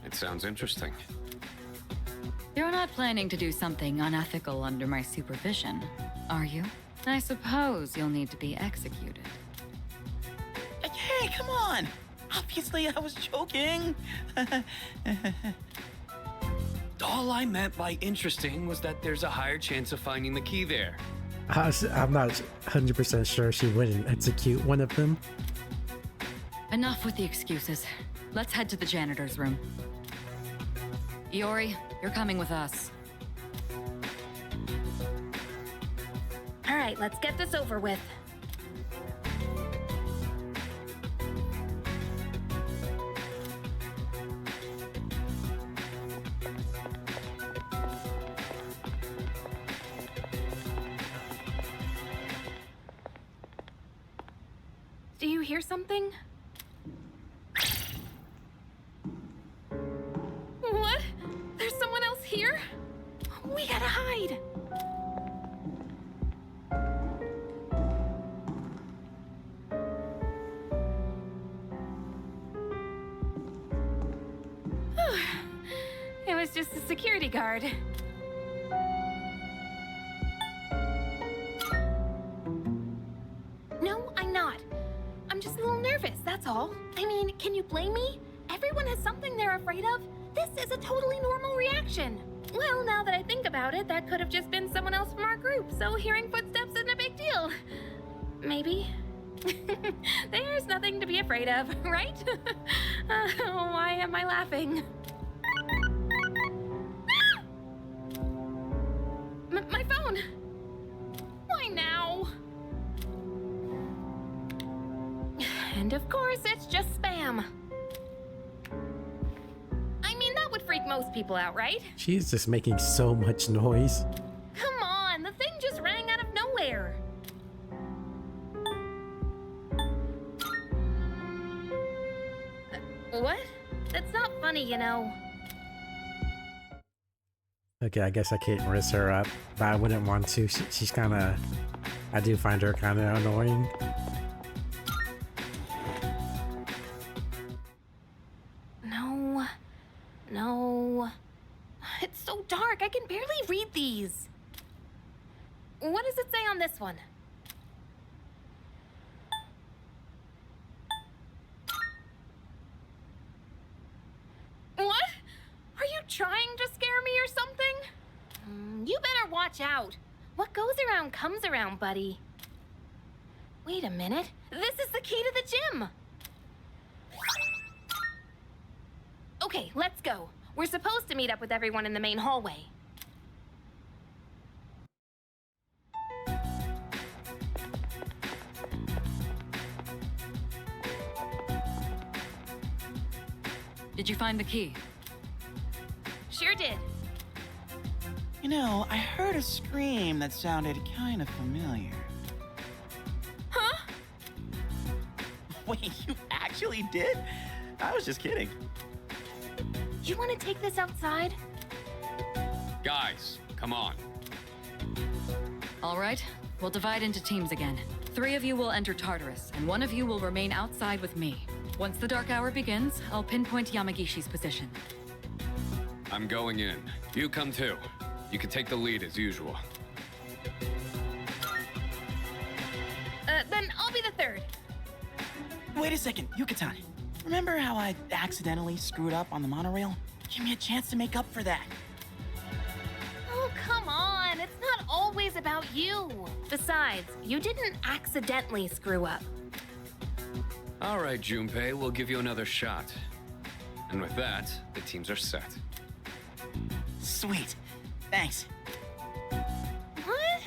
[SPEAKER 7] It sounds interesting.
[SPEAKER 20] You're not planning to do something unethical under my supervision, are you? I suppose you'll need to be executed.
[SPEAKER 13] Hey, come on! Obviously, I was joking.
[SPEAKER 7] All I meant by interesting was that there's a higher chance of finding the key there.
[SPEAKER 5] I'm not 100% sure she wouldn't execute one of them.
[SPEAKER 20] Enough with the excuses. Let's head to the janitor's room. Iori, you're coming with us.
[SPEAKER 1] All right, let's get this over with. Do you hear something? What? There's someone else here? We gotta hide. It was just a security guard. No, I'm not. I'm just a little nervous, that's all. I mean, can you blame me? Everyone has something they're afraid of. This is a totally normal reaction. Well, now that I think about it, that could have just been someone else from our group, so hearing footsteps isn't a big deal. Maybe. There's nothing to be afraid of, right? Why am I laughing? My phone! Why now? And of course, it's just spam. I mean, that would freak most people out, right?
[SPEAKER 5] She's just making so much noise.
[SPEAKER 1] Come on, the thing just rang out of nowhere. What? That's not funny, you know.
[SPEAKER 5] Okay, I guess I can't raise her up, but I wouldn't want to. She's kind of... I do find her kind of annoying.
[SPEAKER 1] No. No. It's so dark, I can barely read these. What does it say on this one? What? Are you trying to scare me or something? You better watch out. What goes around comes around, buddy. Wait a minute. This is the key to the gym. Okay, let's go. We're supposed to meet up with everyone in the main hallway.
[SPEAKER 20] Did you find the key?
[SPEAKER 1] Sure did.
[SPEAKER 13] You know, I heard a scream that sounded kind of familiar.
[SPEAKER 1] Huh?
[SPEAKER 13] Wait, you actually did? I was just kidding.
[SPEAKER 1] You want to take this outside?
[SPEAKER 7] Guys, come on.
[SPEAKER 20] All right, we'll divide into teams again. 3 of you will enter Tartarus, and 1 of you will remain outside with me. Once the dark hour begins, I'll pinpoint Yamagishi's position.
[SPEAKER 7] I'm going in. You come too. You can take the lead as usual.
[SPEAKER 1] Then I'll be the 3rd.
[SPEAKER 13] Wait a second, Yucatan. Remember how I accidentally screwed up on the monorail? Give me a chance to make up for that.
[SPEAKER 1] Oh, come on. It's not always about you. Besides, you didn't accidentally screw up.
[SPEAKER 7] All right, Junpei, we'll give you another shot. And with that, the teams are set.
[SPEAKER 13] Sweet. Thanks.
[SPEAKER 1] What?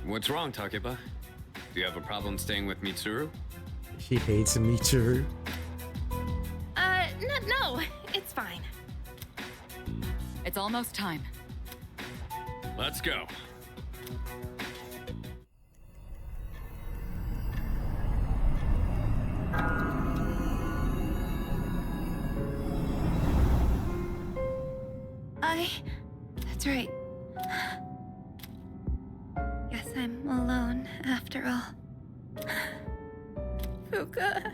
[SPEAKER 7] What's wrong, Takeba? Do you have a problem staying with Mitsuru?
[SPEAKER 5] She hates Mitsuru.
[SPEAKER 1] No, it's fine.
[SPEAKER 20] It's almost time.
[SPEAKER 7] Let's go.
[SPEAKER 3] That's right. Guess I'm alone after all. Fuka.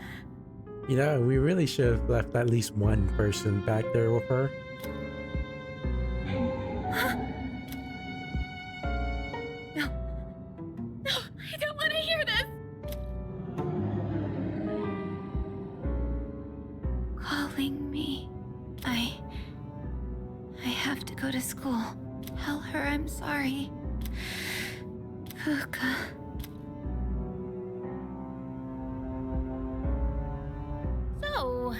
[SPEAKER 5] You know, we really should have left at least one person back there with her.
[SPEAKER 2] No. No, I don't want to hear this.
[SPEAKER 3] Calling me. I have to go to school. Tell her I'm sorry. Fuka.
[SPEAKER 1] So...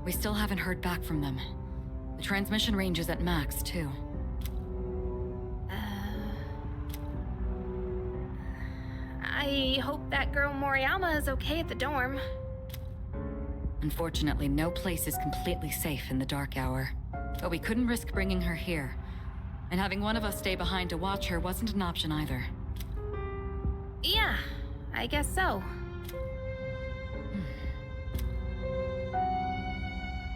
[SPEAKER 20] We still haven't heard back from them. The transmission range is at max, too.
[SPEAKER 1] I hope that girl Moriyama is okay at the dorm.
[SPEAKER 20] Unfortunately, no place is completely safe in the dark hour. But we couldn't risk bringing her here. And having one of us stay behind to watch her wasn't an option either.
[SPEAKER 1] Yeah, I guess so.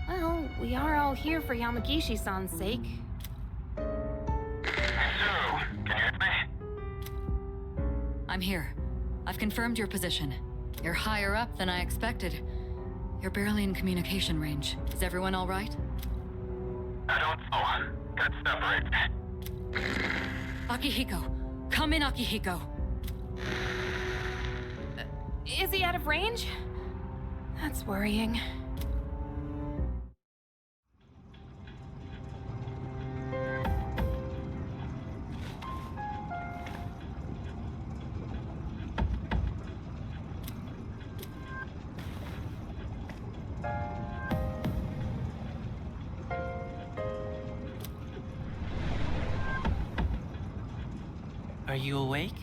[SPEAKER 1] Well, we are all here for Yamagishi-san's sake.
[SPEAKER 20] I'm here. I've confirmed your position. You're higher up than I expected. You're barely in communication range. Is everyone all right?
[SPEAKER 21] I don't know. Got separated.
[SPEAKER 20] Akihiko! Come in, Akihiko!
[SPEAKER 1] Is he out of range? That's worrying.
[SPEAKER 13] Are you awake?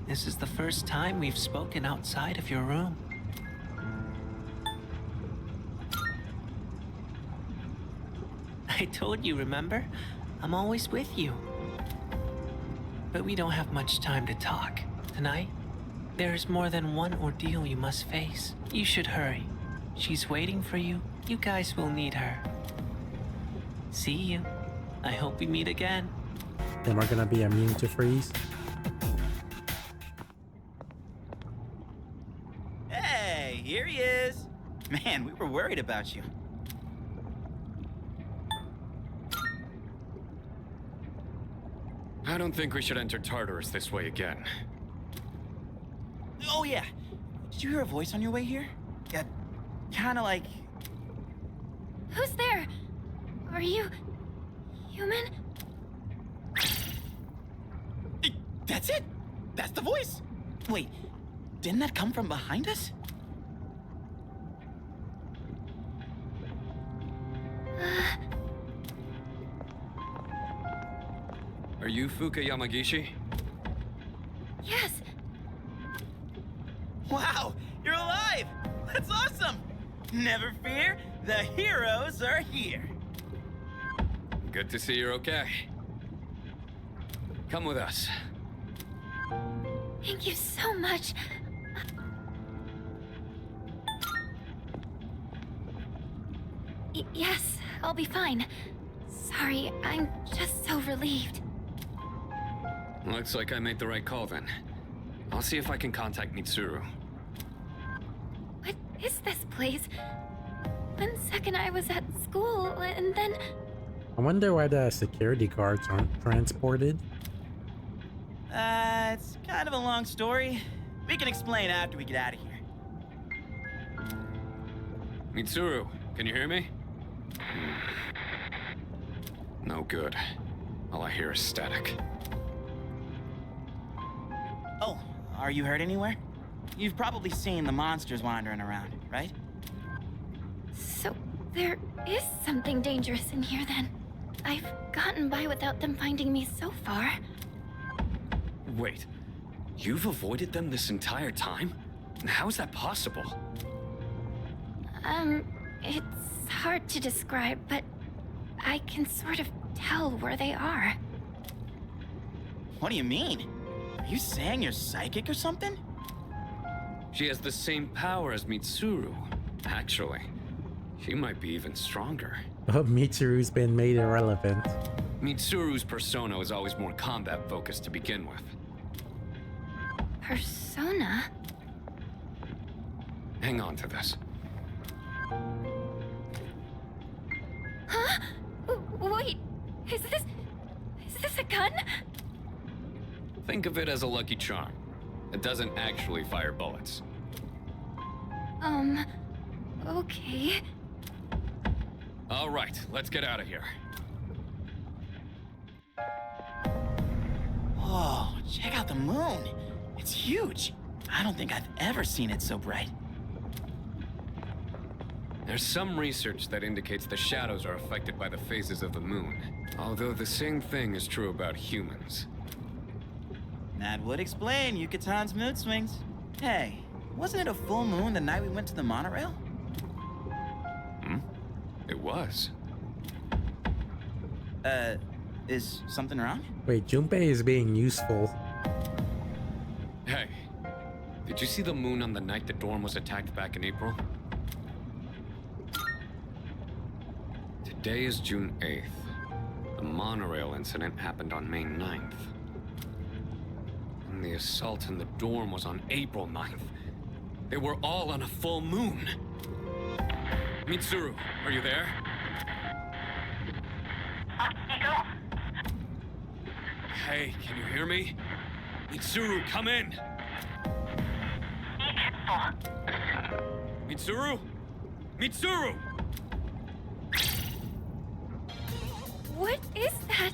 [SPEAKER 13] This is the first time we've spoken outside of your room. I told you, remember? I'm always with you. But we don't have much time to talk. Tonight, there is more than one ordeal you must face. You should hurry. She's waiting for you. You guys will need her. See you. I hope we meet again.
[SPEAKER 5] Then we're gonna be immune to freeze.
[SPEAKER 13] Hey, here he is. Man, we were worried about you.
[SPEAKER 7] I don't think we should enter Tartarus this way again.
[SPEAKER 13] Oh yeah. Did you hear a voice on your way here? Yeah, kinda like...
[SPEAKER 3] Who's there? Are you... human?
[SPEAKER 13] That's it! That's the voice! Wait, didn't that come from behind us?
[SPEAKER 7] Are you Fuka Yamagishi?
[SPEAKER 3] Yes.
[SPEAKER 13] Wow, you're alive! That's awesome! Never fear, the heroes are here.
[SPEAKER 7] Good to see you're okay. Come with us.
[SPEAKER 3] Thank you so much. Yes, I'll be fine. Sorry, I'm just so relieved.
[SPEAKER 7] Looks like I made the right call then. I'll see if I can contact Mitsuru.
[SPEAKER 3] What is this place? One second I was at school, and then...
[SPEAKER 5] I wonder why the security guards aren't transported.
[SPEAKER 13] It's kind of a long story. We can explain after we get out of here.
[SPEAKER 7] Mitsuru, can you hear me? No good. All I hear is static.
[SPEAKER 13] Oh, are you hurt anywhere? You've probably seen the monsters wandering around, right?
[SPEAKER 3] So, there is something dangerous in here then. I've gotten by without them finding me so far.
[SPEAKER 7] Wait, you've avoided them this entire time? How is that possible?
[SPEAKER 3] It's hard to describe, but I can sort of tell where they are.
[SPEAKER 13] What do you mean? Are you saying you're psychic or something?
[SPEAKER 7] She has the same power as Mitsuru. Actually, she might be even stronger.
[SPEAKER 5] Oh, Mitsuru's been made irrelevant.
[SPEAKER 7] Mitsuru's persona was always more combat-focused to begin with.
[SPEAKER 3] Persona?
[SPEAKER 7] Hang on to this.
[SPEAKER 2] Huh? Wait, is this a gun?
[SPEAKER 7] Think of it as a lucky charm. It doesn't actually fire bullets.
[SPEAKER 2] Okay.
[SPEAKER 7] All right, let's get out of here.
[SPEAKER 13] Whoa, check out the moon. It's huge. I don't think I've ever seen it so bright.
[SPEAKER 7] There's some research that indicates the shadows are affected by the phases of the moon. Although the same thing is true about humans.
[SPEAKER 13] That would explain Yucatan's mood swings. Hey, wasn't it a full moon the night we went to the monorail?
[SPEAKER 7] It was.
[SPEAKER 13] Is something wrong?
[SPEAKER 5] Wait, Junpei is being useful.
[SPEAKER 7] Hey, did you see the moon on the night the dorm was attacked back in April? Today is June 8th. The monorail incident happened on May 9th. And the assault in the dorm was on April 9th. They were all on a full moon. Mitsuru, are you there? Hey, can you hear me? Mitsuru, come in! Mitsuru? Mitsuru!
[SPEAKER 2] What is that?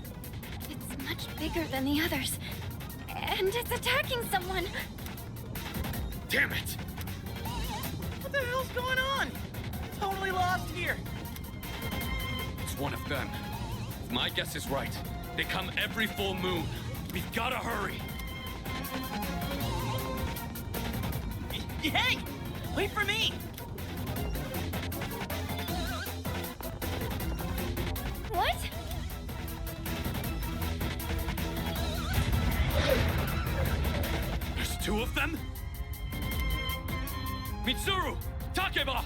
[SPEAKER 2] It's much bigger than the others. And it's attacking someone.
[SPEAKER 7] Damn it!
[SPEAKER 13] What the hell's going on? Totally lost here.
[SPEAKER 7] It's one of them. If my guess is right, they come every full moon. We've gotta hurry.
[SPEAKER 13] Hey! Wait for me!
[SPEAKER 2] What?
[SPEAKER 7] There's two of them? Mitsuru! Takeba!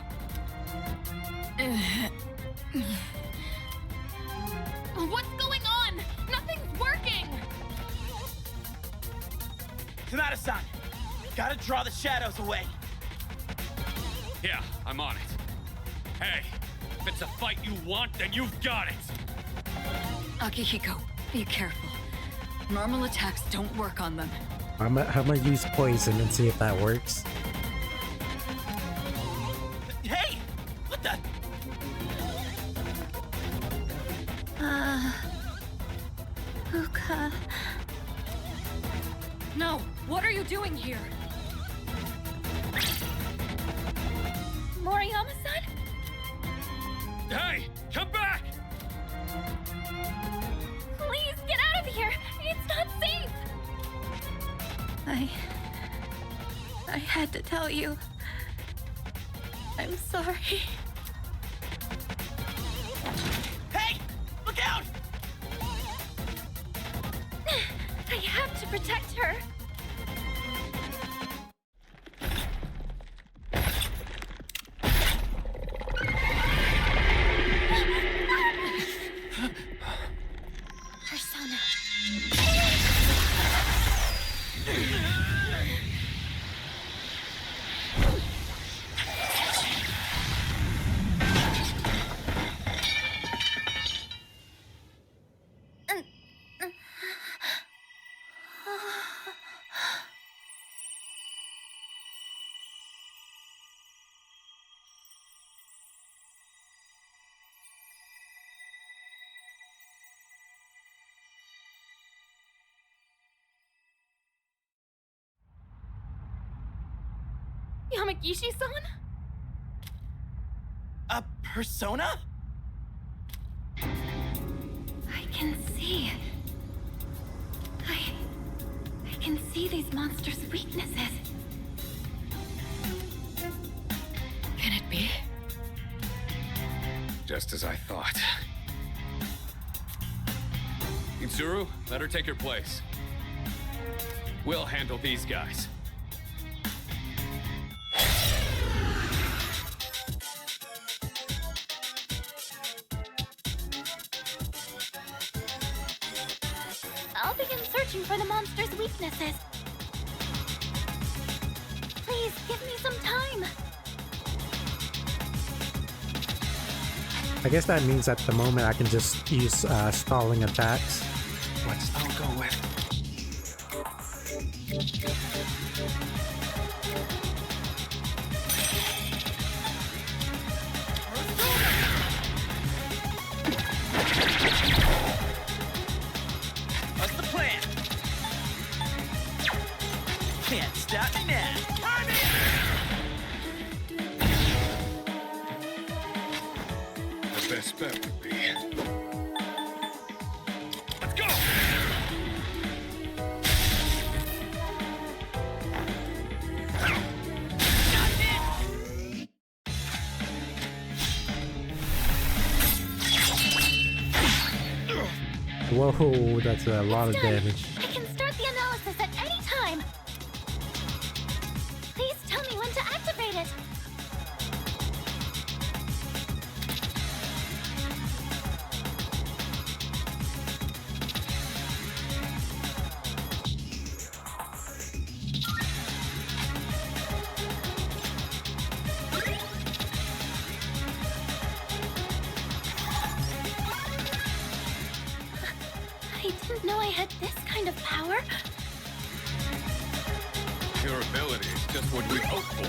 [SPEAKER 1] What's going on? Nothing's working!
[SPEAKER 13] Sonata-san, gotta draw the shadows away.
[SPEAKER 7] Yeah, I'm on it. Hey, if it's a fight you want, then you've got it!
[SPEAKER 20] Akihiko, be careful. Normal attacks don't work on them.
[SPEAKER 5] I'm gonna use poison and see if that works.
[SPEAKER 13] Hey! What the?
[SPEAKER 2] Uka.
[SPEAKER 20] No! What are you doing here?
[SPEAKER 2] Moriyama-san?
[SPEAKER 7] Hey! Come back!
[SPEAKER 2] Please get out of here! It's not safe! I had to tell you. I'm sorry.
[SPEAKER 13] Hey! Look out!
[SPEAKER 2] I have to protect her. Persona.
[SPEAKER 1] Yamagishi-san?
[SPEAKER 13] A persona?
[SPEAKER 2] I can see. I can see these monsters' weaknesses.
[SPEAKER 20] Can it be?
[SPEAKER 7] Just as I thought. Mitsuru, let her take your place. We'll handle these guys.
[SPEAKER 2] I'll begin searching for the monster's weaknesses. Please, give me some time.
[SPEAKER 5] I guess that means at the moment I can just use stalling attacks.
[SPEAKER 15] I'll go with.
[SPEAKER 13] What's the plan? Can't stop me now.
[SPEAKER 6] The best bet would be. Let's go!
[SPEAKER 5] Whoa, that's a lot of damage.
[SPEAKER 2] I can start the analysis at any time. Please tell me when to activate it. I didn't know I had this kind of power.
[SPEAKER 7] Your ability is just what we hoped for.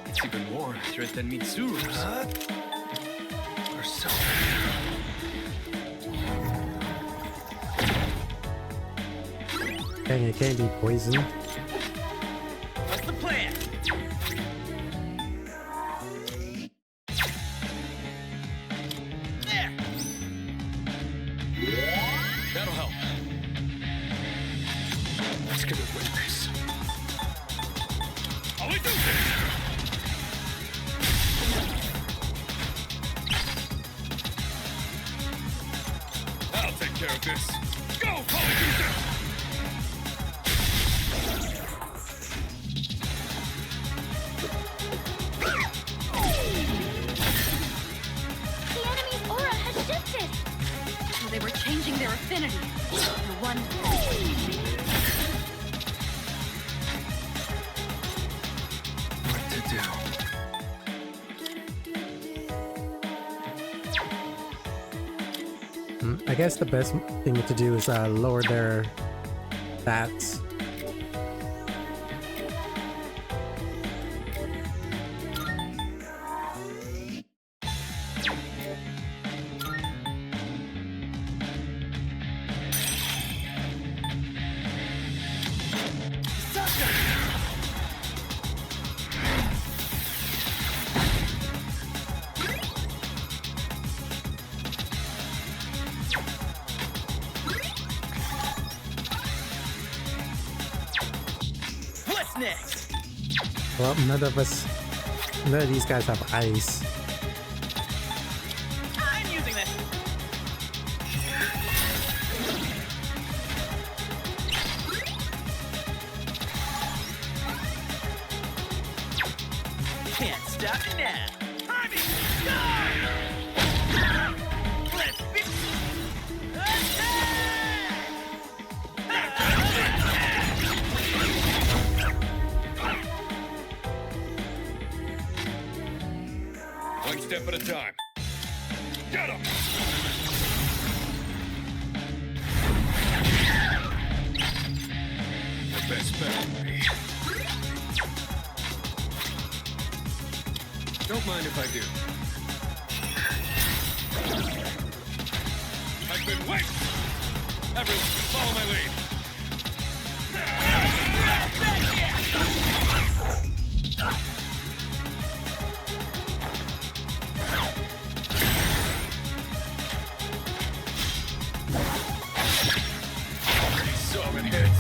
[SPEAKER 9] It's even more accurate than Mitsuru's. Or so.
[SPEAKER 5] Dang, it can't be poisoned.
[SPEAKER 13] What's the plan? There.
[SPEAKER 9] That'll help. Let's get away this.
[SPEAKER 6] All we do
[SPEAKER 9] I'll take care of this.
[SPEAKER 6] Go, Polyjuicer!
[SPEAKER 2] The enemy's aura has shifted.
[SPEAKER 20] So they were changing their affinity. No wonder.
[SPEAKER 9] What to do?
[SPEAKER 5] I guess the best thing to do is lower their stats.
[SPEAKER 13] What's next?
[SPEAKER 5] Well, none of these guys have ice.
[SPEAKER 13] I'm using this. Can't stop me now. Harvey, let's be.
[SPEAKER 6] One step at a time. Get him!
[SPEAKER 9] The best bet would be.
[SPEAKER 7] Don't mind if I do.
[SPEAKER 6] I've been waiting! Everyone, follow my lead!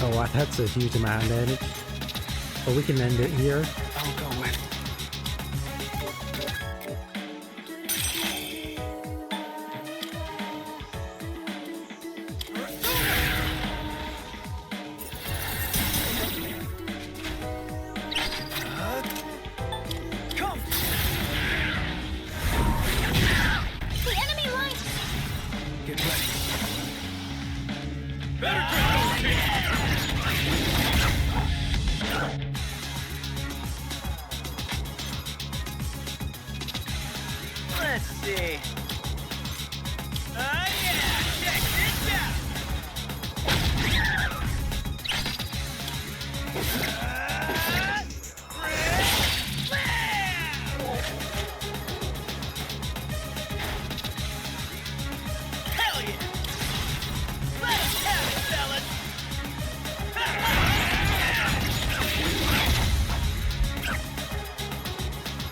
[SPEAKER 5] Oh wow, that's a huge amount of damage. But we can end it here.
[SPEAKER 15] I'll go with.
[SPEAKER 13] Come!
[SPEAKER 2] The enemy line.
[SPEAKER 9] Get ready.
[SPEAKER 6] Better grip those teeth!
[SPEAKER 13] Let's see.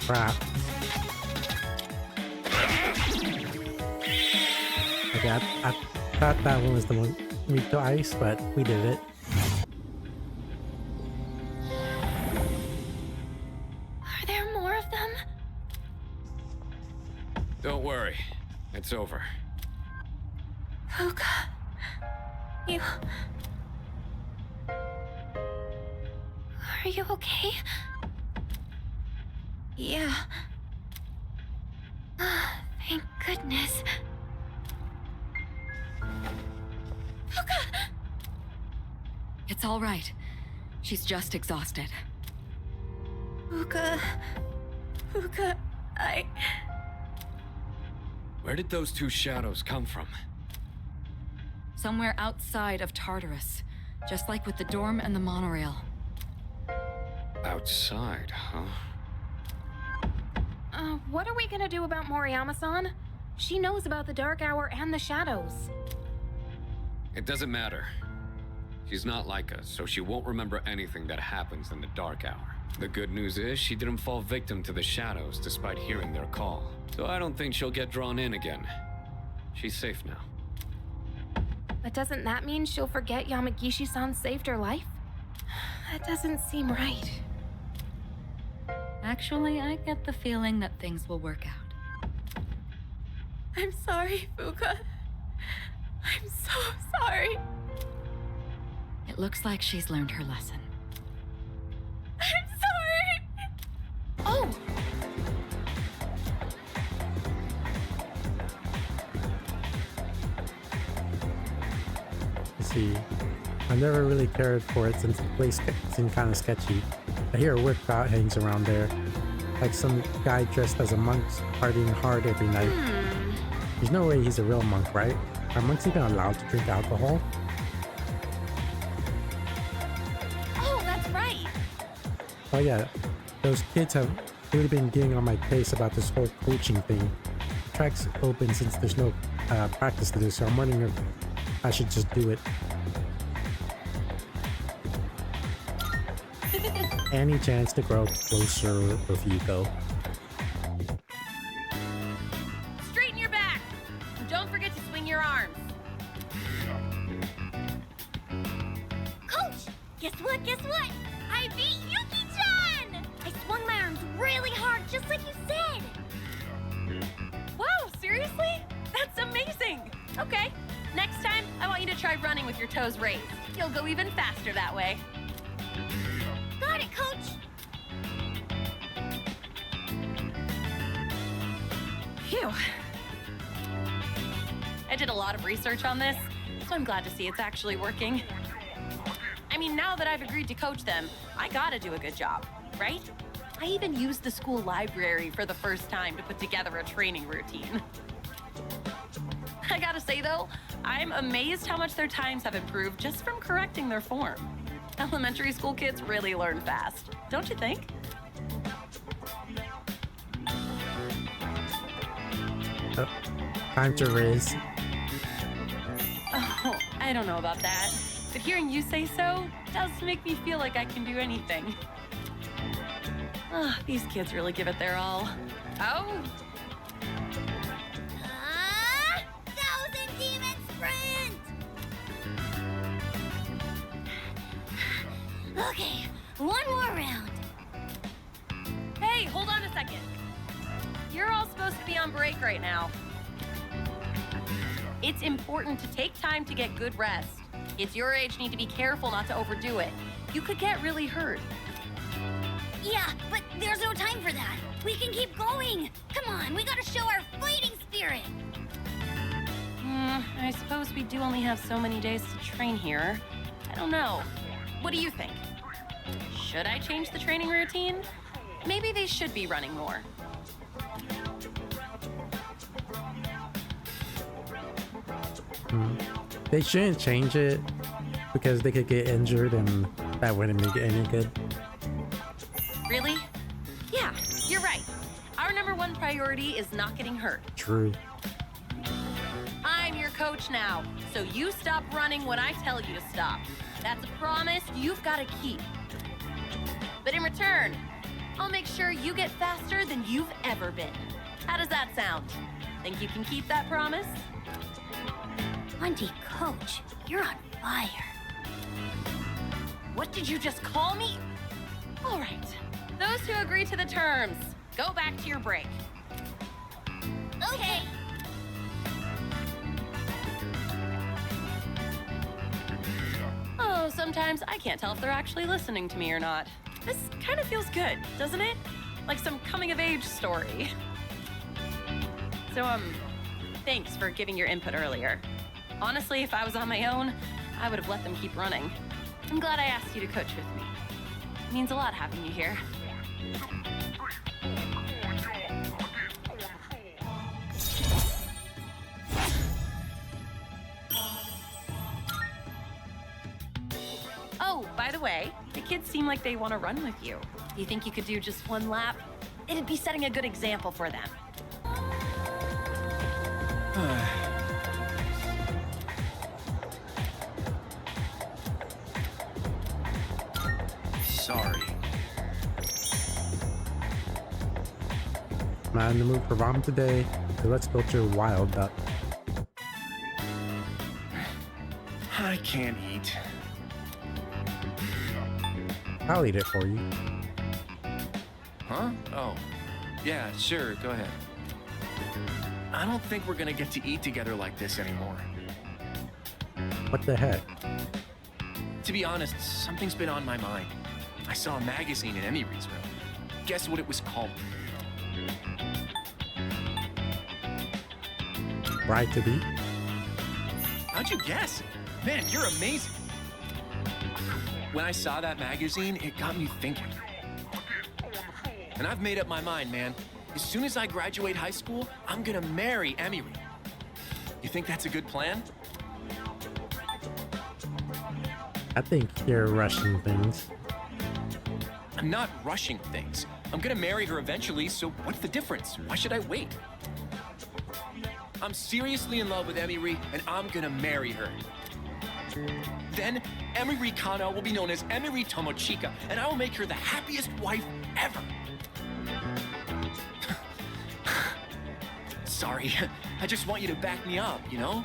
[SPEAKER 5] crap. Okay, I thought that one was the one weak to ice, but we did it.
[SPEAKER 1] Are there more of them?
[SPEAKER 7] Don't worry. It's over.
[SPEAKER 1] Fuka, you... Are you okay? Yeah. Thank goodness. Fuka!
[SPEAKER 20] It's all right. She's just exhausted.
[SPEAKER 1] Fuka... Fuka,
[SPEAKER 7] Where did those two shadows come from?
[SPEAKER 20] Somewhere outside of Tartarus. Just like with the dorm and the monorail.
[SPEAKER 7] Outside, huh?
[SPEAKER 1] What are we gonna do about Moriyama-san? She knows about the Dark Hour and the shadows.
[SPEAKER 7] It doesn't matter. She's not like us, so she won't remember anything that happens in the Dark Hour. The good news is she didn't fall victim to the shadows despite hearing their call. So I don't think she'll get drawn in again. She's safe now.
[SPEAKER 1] But doesn't that mean she'll forget Yamagishi-san saved her life? That doesn't seem right.
[SPEAKER 20] Actually, I get the feeling that things will work out.
[SPEAKER 14] I'm sorry, Fuka. I'm so sorry.
[SPEAKER 20] It looks like she's learned her lesson.
[SPEAKER 14] I'm sorry!
[SPEAKER 1] Oh!
[SPEAKER 5] Let's see. I never really cared for it since the place seemed kind of sketchy. I hear a work crowd hangs around there. Like some guy dressed as a monk partying hard every night. There's no way he's a real monk, right? Are monks even allowed to drink alcohol?
[SPEAKER 1] Oh, that's right!
[SPEAKER 5] Oh yeah, those kids have really been getting on my case about this whole coaching thing. The track's open since there's no practice to do, so I'm wondering if I should just do it. Any chance to grow closer with Yuko?
[SPEAKER 14] Straighten your back! And don't forget to swing your arms.
[SPEAKER 18] Coach! Guess what? Guess what? I beat Yuki-chan! I swung my arms really hard, just like you said!
[SPEAKER 14] Wow, seriously? That's amazing! Okay, next time, I want you to try running with your toes raised. You'll go even faster that way.
[SPEAKER 18] Got it, Coach!
[SPEAKER 14] Phew. I did a lot of research on this, so I'm glad to see it's actually working. I mean, now that I've agreed to coach them, I gotta do a good job, right? I even used the school library for the first time to put together a training routine. I gotta say though, I'm amazed how much their times have improved just from correcting their form. Elementary school kids really learn fast, don't you think?
[SPEAKER 5] Oh, time to raise.
[SPEAKER 14] Oh, I don't know about that. But hearing you say so does make me feel like I can do anything. These kids really give it their all. Oh!
[SPEAKER 18] 1,000 Demon Sprint! Okay, one more round.
[SPEAKER 14] Hey, hold on a second. You're all supposed to be on break right now. It's important to take time to get good rest. Kids your age need to be careful not to overdo it. You could get really hurt.
[SPEAKER 18] Yeah, but there's no time for that. We can keep going. Come on, we gotta show our fighting spirit.
[SPEAKER 14] I suppose we do only have so many days to train here. I don't know. What do you think? Should I change the training routine? Maybe they should be running more.
[SPEAKER 5] They shouldn't change it because they could get injured and that wouldn't make it any good.
[SPEAKER 14] Really? Yeah, you're right. Our #1 priority is not getting hurt.
[SPEAKER 5] True.
[SPEAKER 14] I'm your coach now, so you stop running when I tell you to stop. That's a promise you've got to keep. But in return, I'll make sure you get faster than you've ever been. How does that sound? Think you can keep that promise?
[SPEAKER 18] Auntie Coach, you're on fire.
[SPEAKER 14] What did you just call me? All right. Those who agree to the terms, go back to your break.
[SPEAKER 18] Okay.
[SPEAKER 14] Oh, sometimes I can't tell if they're actually listening to me or not. This kind of feels good, doesn't it? Like some coming-of-age story. So, thanks for giving your input earlier. Honestly, if I was on my own, I would have let them keep running. I'm glad I asked you to coach with me. It means a lot having you here. Oh, by the way, the kids seem like they want to run with you. Do you think you could do just one lap? It'd be setting a good example for them.
[SPEAKER 15] Sorry.
[SPEAKER 5] Not in the mood for ramen today, so let's filter wild up.
[SPEAKER 15] I can't eat.
[SPEAKER 5] I'll eat it for you.
[SPEAKER 15] Huh? Oh. Yeah, sure, go ahead. I don't think we're gonna get to eat together like this anymore.
[SPEAKER 5] What the heck?
[SPEAKER 15] To be honest, something's been on my mind. I saw a magazine in Emiry's room. Guess what it was called?
[SPEAKER 5] Bride to be?
[SPEAKER 15] How'd you guess? Man, you're amazing. When I saw that magazine, it got me thinking. And I've made up my mind, man. As soon as I graduate high school, I'm gonna marry Emery. You think that's a good plan?
[SPEAKER 5] I think you're rushing things.
[SPEAKER 15] I'm not rushing things. I'm gonna marry her eventually, so what's the difference? Why should I wait? I'm seriously in love with Emery, and I'm gonna marry her. Then, Emery Kano will be known as Emery Tomochika, and I will make her the happiest wife ever. Sorry, I just want you to back me up, you know?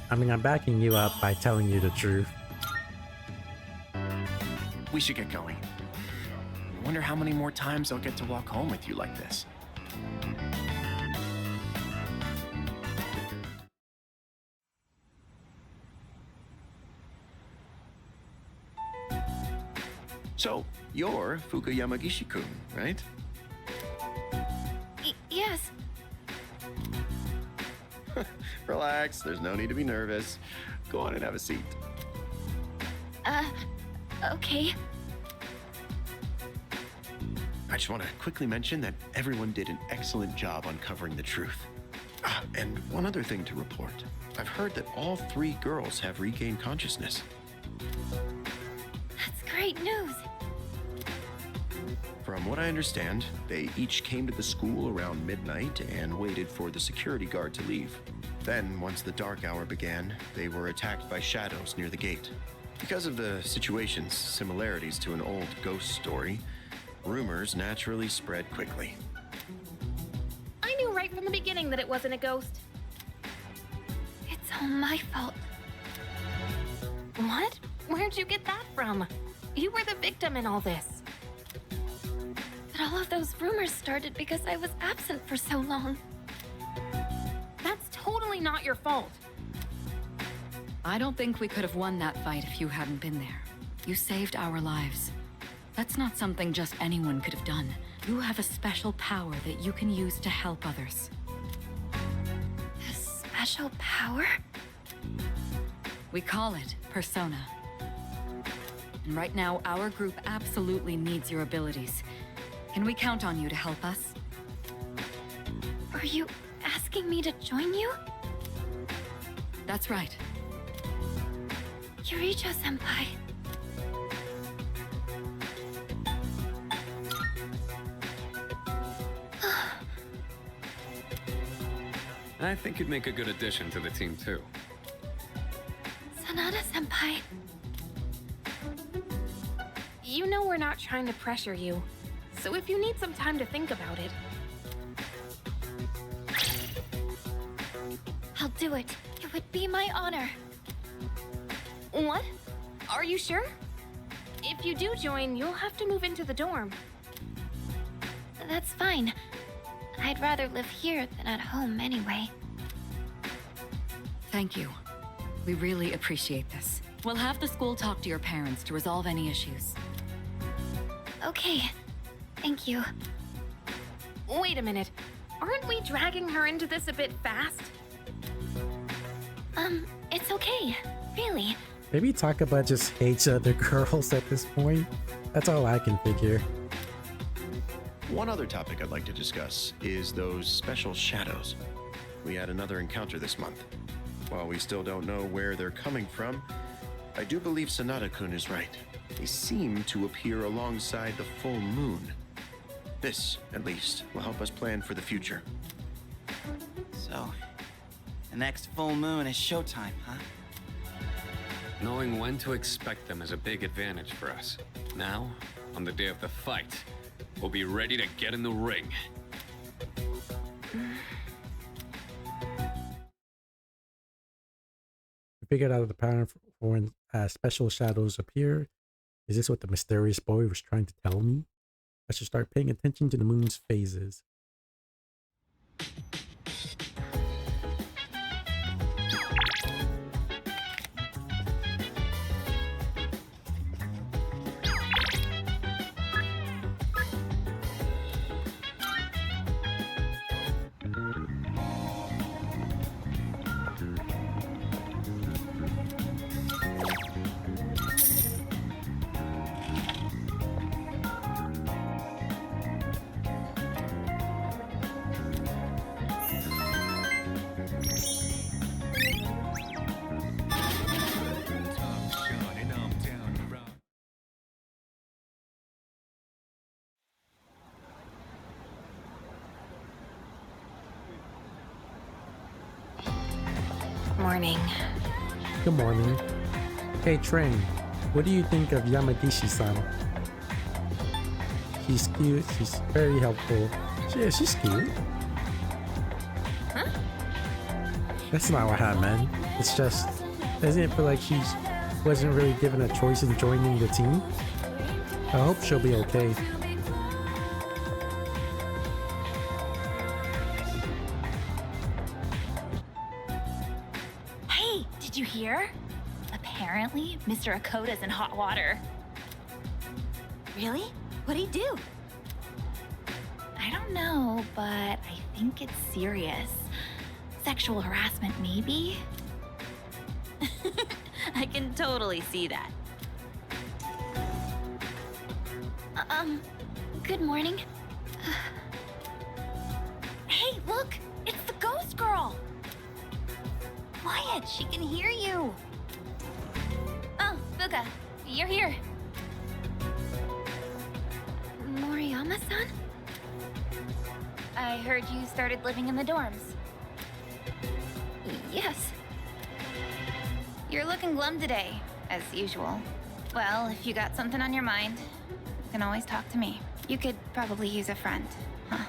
[SPEAKER 5] I mean, I'm backing you up by telling you the truth.
[SPEAKER 15] We should get going. I wonder how many more times I'll get to walk home with you like this. So, you're Fukuyama Gishi-kun, right?
[SPEAKER 1] Yes.
[SPEAKER 15] Relax, there's no need to be nervous. Go on and have a seat.
[SPEAKER 1] Okay.
[SPEAKER 15] I just want to quickly mention that everyone did an excellent job uncovering the truth. And one other thing to report. I've heard that all 3 girls have regained consciousness.
[SPEAKER 1] That's great news.
[SPEAKER 15] From what I understand, they each came to the school around midnight and waited for the security guard to leave. Then, once the dark hour began, they were attacked by shadows near the gate. Because of the situation's similarities to an old ghost story, rumors naturally spread quickly.
[SPEAKER 1] I knew right from the beginning that it wasn't a ghost. It's all my fault. What? Where'd you get that from? You were the victim in all this. But all of those rumors started because I was absent for so long. That's totally not your fault.
[SPEAKER 20] I don't think we could have won that fight if you hadn't been there. You saved our lives. That's not something just anyone could have done. You have a special power that you can use to help others.
[SPEAKER 1] A special power?
[SPEAKER 20] We call it Persona. And right now, our group absolutely needs your abilities. Can we count on you to help us?
[SPEAKER 1] Are you asking me to join you?
[SPEAKER 20] That's right.
[SPEAKER 1] Yuricho-senpai.
[SPEAKER 7] I think you'd make a good addition to the team, too.
[SPEAKER 3] Sanada-senpai.
[SPEAKER 1] You know we're not trying to pressure you, so if you need some time to think about it...
[SPEAKER 3] I'll do it. It would be my honor.
[SPEAKER 1] What? Are you sure? If you do join, you'll have to move into the dorm.
[SPEAKER 3] That's fine. I'd rather live here than at home anyway.
[SPEAKER 20] Thank you. We really appreciate this. We'll have the school talk to your parents to resolve any issues.
[SPEAKER 3] Okay. Thank you.
[SPEAKER 1] Wait a minute. Aren't we dragging her into this a bit fast?
[SPEAKER 3] It's okay. Really.
[SPEAKER 5] Maybe Takaba just hates other girls at this point. That's all I can figure.
[SPEAKER 4] One other topic I'd like to discuss is those special shadows. We had another encounter this month. While we still don't know where they're coming from, I do believe Sanada-kun is right. They seem to appear alongside the full moon. This, at least, will help us plan for the future.
[SPEAKER 13] So, the next full moon is showtime, huh?
[SPEAKER 7] Knowing when to expect them is a big advantage for us. Now, on the day of the fight, we'll be ready to get in the ring.
[SPEAKER 5] We figured out the pattern for when special shadows appear. Is this what the mysterious boy was trying to tell me? I should start paying attention to the moon's phases.
[SPEAKER 1] Morning.
[SPEAKER 5] Good morning. Hey Train, what do you think of Yamagishi-san? She's cute, she's very helpful. She's cute.
[SPEAKER 1] Huh?
[SPEAKER 5] That's not what I meant. It's just, doesn't it feel like she wasn't really given a choice in joining the team? I hope she'll be okay.
[SPEAKER 2] Hey, did you hear? Apparently, Mr. Akoda's in hot water.
[SPEAKER 3] Really? What'd he do?
[SPEAKER 2] I don't know, but I think it's serious. Sexual harassment, maybe? I can totally see that.
[SPEAKER 3] Good morning.
[SPEAKER 2] Hey, look! It's the ghost girl! Quiet, she can hear you! Oh, Fuka, you're here.
[SPEAKER 3] Moriyama-san?
[SPEAKER 2] I heard you started living in the dorms.
[SPEAKER 3] Yes.
[SPEAKER 2] You're looking glum today, as usual. Well, if you got something on your mind, you can always talk to me. You could probably use a friend, huh?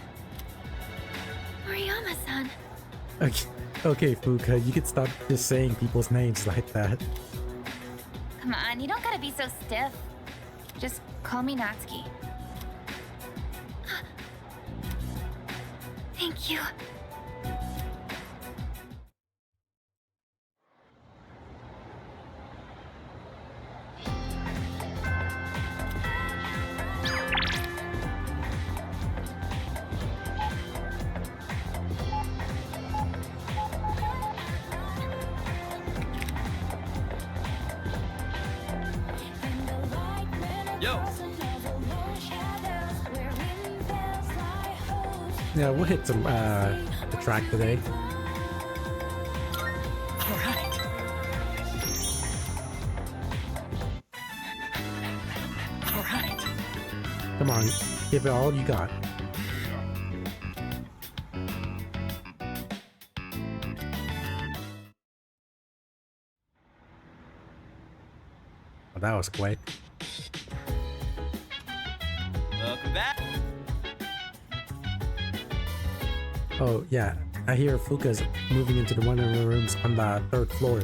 [SPEAKER 3] Moriyama-san.
[SPEAKER 5] Okay, Fuka, you could stop just saying people's names like that.
[SPEAKER 2] Come on, you don't gotta be so stiff. Just call me Natsuki.
[SPEAKER 3] Thank you.
[SPEAKER 7] Yo!
[SPEAKER 5] Yeah, we'll hit some the track today.
[SPEAKER 11] Alright. Alright.
[SPEAKER 5] Come on, give it all you got. Well, that was quick.
[SPEAKER 9] Welcome back.
[SPEAKER 5] Oh, yeah. I hear Fuka's moving into one of the rooms on the 3rd floor.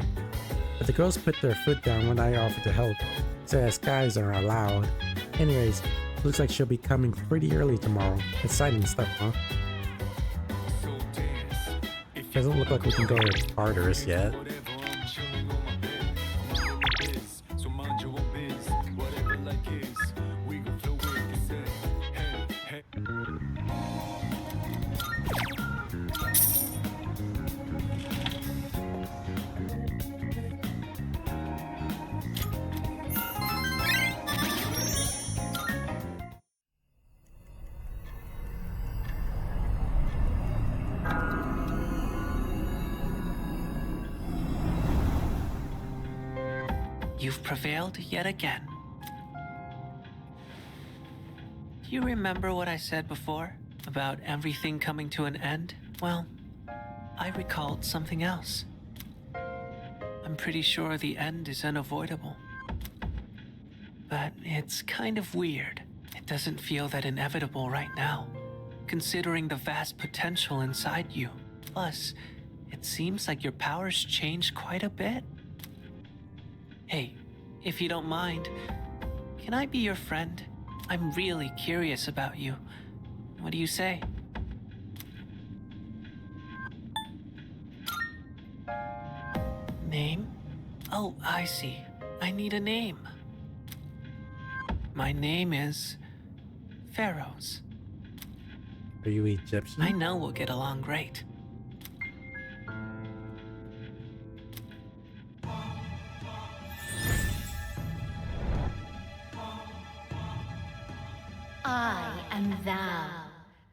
[SPEAKER 5] But the girls put their foot down when I offered to help, says guys are allowed. Anyways, looks like she'll be coming pretty early tomorrow. Exciting stuff, huh? Doesn't look like we can go to Tartarus yet.
[SPEAKER 8] You've prevailed yet again. Do you remember what I said before about everything coming to an end? Well, I recalled something else. I'm pretty sure the end is unavoidable. But it's kind of weird. It doesn't feel that inevitable right now, considering the vast potential inside you. Plus, it seems like your powers changed quite a bit. Hey, if you don't mind, can I be your friend? I'm really curious about you. What do you say? Name? Oh, I see. I need a name. My name is Pharaohs.
[SPEAKER 5] Are you Egyptian?
[SPEAKER 8] I know we'll get along great.
[SPEAKER 3] I am thou.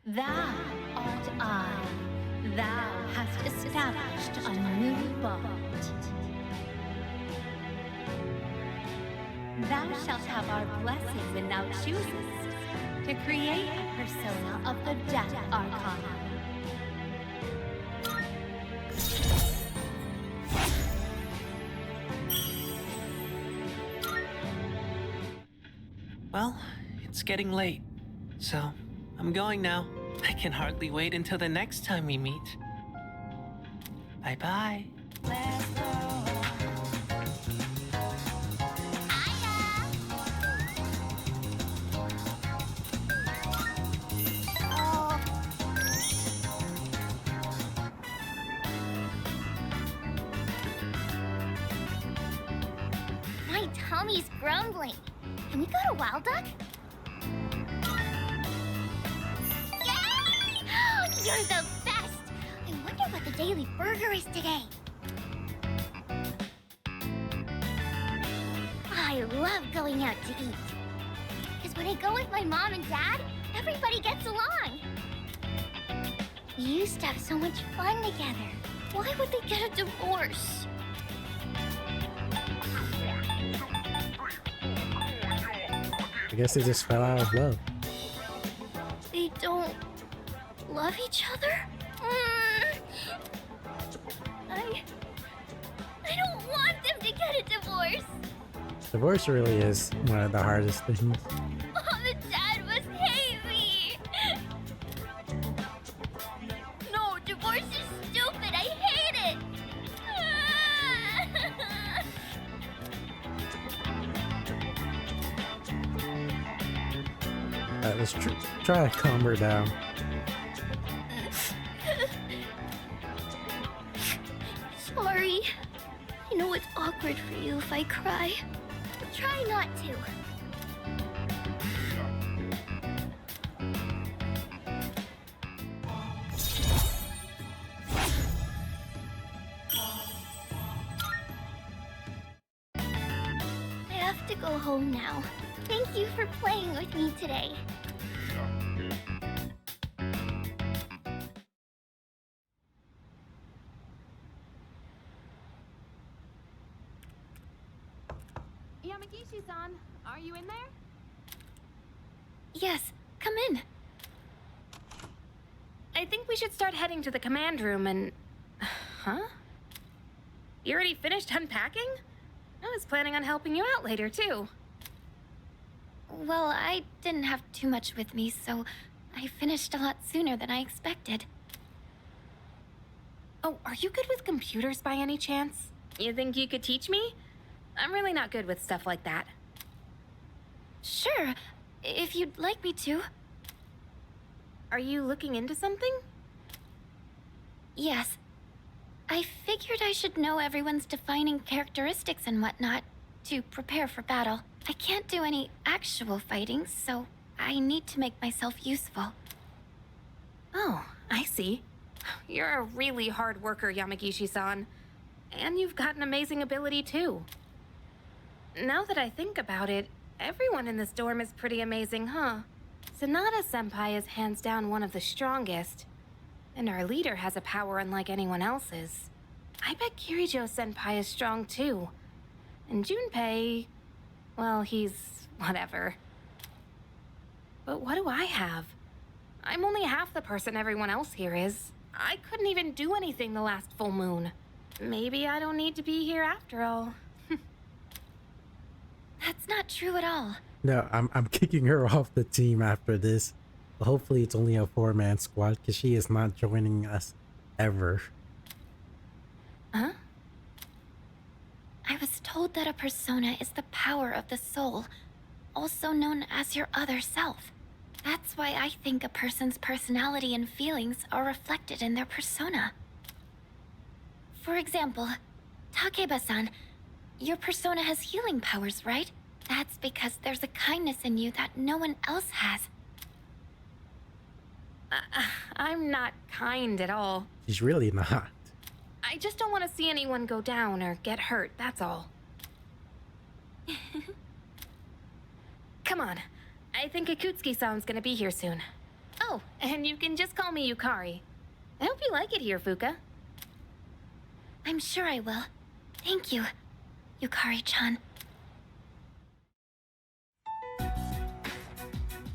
[SPEAKER 3] Thou art I. Thou hast established a new bond. Thou shalt have our blessing when thou choosest to create a persona of the Death Arcana.
[SPEAKER 8] Well, it's getting late, so I'm going now. I can hardly wait until the next time we meet. Bye-bye.
[SPEAKER 22] My tummy's grumbling. Can we go to Wild Duck? Yay! You're the best! I wonder what the daily burger is today. I love going out to eat. Because when I go with my mom and dad, everybody gets along. We used to have so much fun together. Why would they get a divorce?
[SPEAKER 5] I guess they just fell out of love.
[SPEAKER 22] They don't love each other? I don't want them to get a divorce.
[SPEAKER 5] Divorce really is one of the hardest things.
[SPEAKER 22] Mom and Dad must hate me. No, divorce is stupid. I hate it.
[SPEAKER 5] Let's try to calm her down.
[SPEAKER 22] Sorry. I know it's awkward for you if I cry. But try not to. I have to go home now. Thank you for playing with me today.
[SPEAKER 1] Yamagishi-san, are you in there? Yes, come in. I think we should start heading to the command room and... Huh? You already finished unpacking? I was planning on helping you out later, too.
[SPEAKER 22] Well, I didn't have too much with me, so I finished a lot sooner than I expected.
[SPEAKER 1] Oh, are you good with computers by any chance? You think you could teach me? I'm really not good with stuff like that.
[SPEAKER 22] Sure, if you'd like me to.
[SPEAKER 1] Are you looking into something?
[SPEAKER 22] Yes. I figured I should know everyone's defining characteristics and whatnot to prepare for battle. I can't do any actual fighting, so I need to make myself useful.
[SPEAKER 1] Oh, I see. You're a really hard worker, Yamagishi-san. And you've got an amazing ability, too. Now that I think about it, everyone in this dorm is pretty amazing, huh? Sanada-senpai is hands down one of the strongest. And our leader has a power unlike anyone else's. I bet Kirijo-senpai is strong, too. And Junpei... well, he's... whatever. But what do I have? I'm only half the person everyone else here is. I couldn't even do anything the last full moon. Maybe I don't need to be here after all.
[SPEAKER 22] That's not true at all.
[SPEAKER 5] No, I'm kicking her off the team after this. Hopefully it's only a 4-man squad because she is not joining us ever.
[SPEAKER 1] Huh?
[SPEAKER 22] I was told that a persona is the power of the soul, also known as your other self. That's why I think a person's personality and feelings are reflected in their persona. For example, Takeba-san, your persona has healing powers, right? That's because there's a kindness in you that no one else has.
[SPEAKER 1] I'm not kind at all.
[SPEAKER 5] She's really not.
[SPEAKER 1] I just don't want to see anyone go down or get hurt, that's all. Come on. I think Akutsuki-san's gonna be here soon. Oh, and you can just call me Yukari. I hope you like it here, Fuka.
[SPEAKER 22] I'm sure I will. Thank you, Yukari-chan.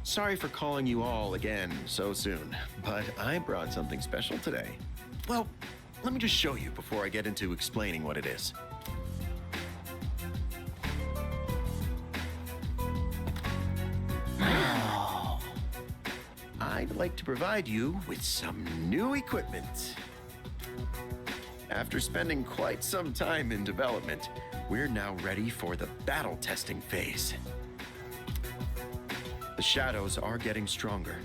[SPEAKER 4] Sorry for calling you all again so soon, but I brought something special today. Well, let me just show you before I get into explaining what it is. I'd like to provide you with some new equipment. After spending quite some time in development, we're now ready for the battle testing phase. The shadows are getting stronger.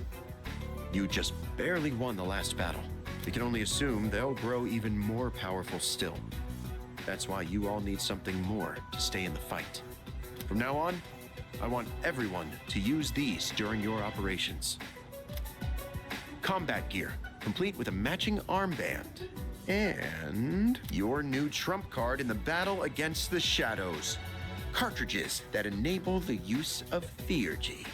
[SPEAKER 4] You just barely won the last battle. We can only assume they'll grow even more powerful still. That's why you all need something more to stay in the fight. From now on, I want everyone to use these during your operations. Combat gear, complete with a matching armband. And your new trump card in the battle against the shadows. Cartridges that enable the use of Theurgy.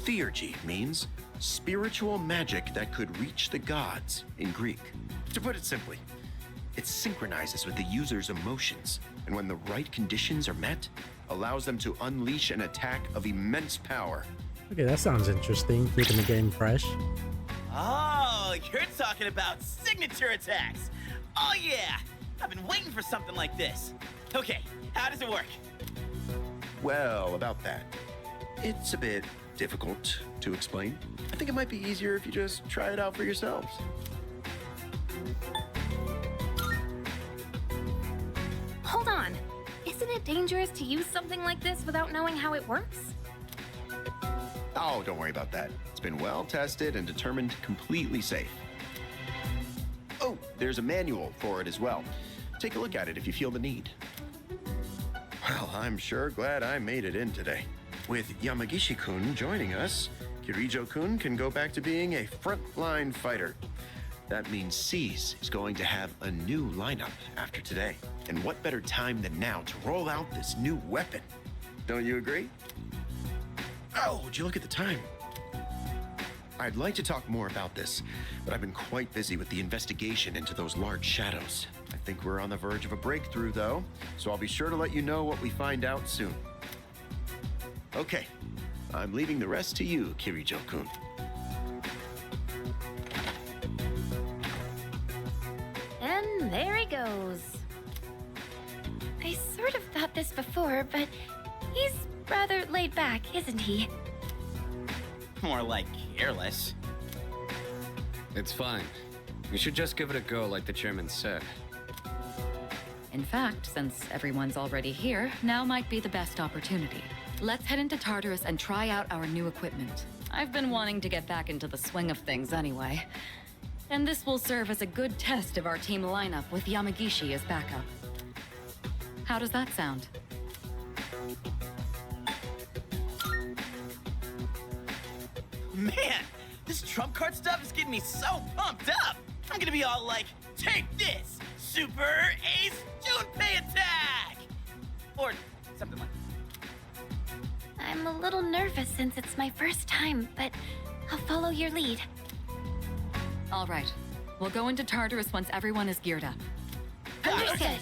[SPEAKER 4] Theurgy means spiritual magic that could reach the gods in Greek. To put it simply, it synchronizes with the user's emotions, and when the right conditions are met, allows them to unleash an attack of immense power.
[SPEAKER 5] Okay, that sounds interesting. Keeping the game fresh.
[SPEAKER 13] Oh, you're talking about signature attacks. Oh yeah, I've been waiting for something like this. Okay, how does it work?
[SPEAKER 4] Well, about that, it's a bit difficult to explain. I think it might be easier if you just try it out for yourselves.
[SPEAKER 1] Hold on. Isn't it dangerous to use something like this without knowing how it works?
[SPEAKER 4] Oh, don't worry about that. It's been well tested and determined completely safe. Oh, there's a manual for it as well. Take a look at it if you feel the need. Well, I'm sure glad I made it in today. With Yamagishi-kun joining us, Kirijo-kun can go back to being a frontline fighter. That means Seize is going to have a new lineup after today. And what better time than now to roll out this new weapon? Don't you agree? Oh, would you look at the time? I'd like to talk more about this, but I've been quite busy with the investigation into those large shadows. I think we're on the verge of a breakthrough, though, so I'll be sure to let you know what we find out soon. Okay, I'm leaving the rest to you, Kirijo-kun.
[SPEAKER 1] And There he goes.
[SPEAKER 3] I sort of thought this before, but he's rather laid back, isn't he?
[SPEAKER 13] More like careless.
[SPEAKER 7] It's fine. You should just give it a go like the chairman said.
[SPEAKER 20] In fact, since everyone's already here, now might be the best opportunity. Let's head into Tartarus and try out our new equipment. I've been wanting to get back into the swing of things anyway. And this will serve as a good test of our team lineup with Yamagishi as backup. How does that sound?
[SPEAKER 13] Man, this trump card stuff is getting me so pumped up. I'm gonna be all like, take this, Super Ace Junpei attack! Or something like that.
[SPEAKER 3] I'm a little nervous since it's my first time, but I'll follow your lead.
[SPEAKER 20] All right. We'll go into Tartarus once everyone is geared up.
[SPEAKER 3] Understood.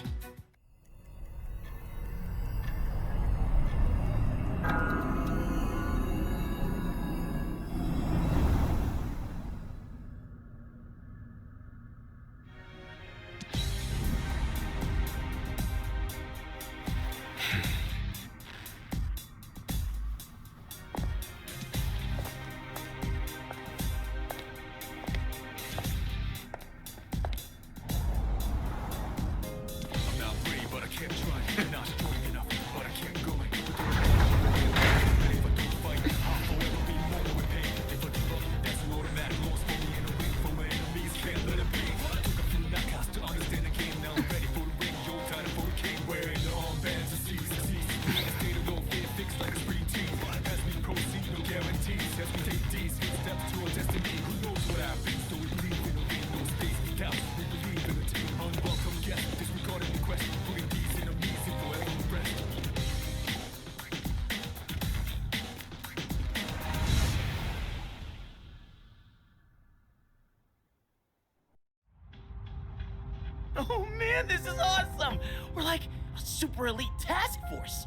[SPEAKER 6] I'm not brave, but I kept trying. Not strong enough, but I kept going. If I do fight, I'll forever be more with pain. If I give up, that's an automatic loss for me in a ring for my enemies. Can't let it be. Took a few knockouts to understand the game. Now I'm ready for the ring. Yo, time for the king. Wearing the armbands to see succeed. State of no fear, fixed like a spring team. As we proceed, no guarantees. As we take these steps to our destiny. Who knows what happens? So we believe in a ring, no space. Doubt, we believe in a team. Unwelcome guest, disregarding the quest. Putting these enemies in forever rest.
[SPEAKER 13] Oh man, this is awesome! We're like a super elite task force.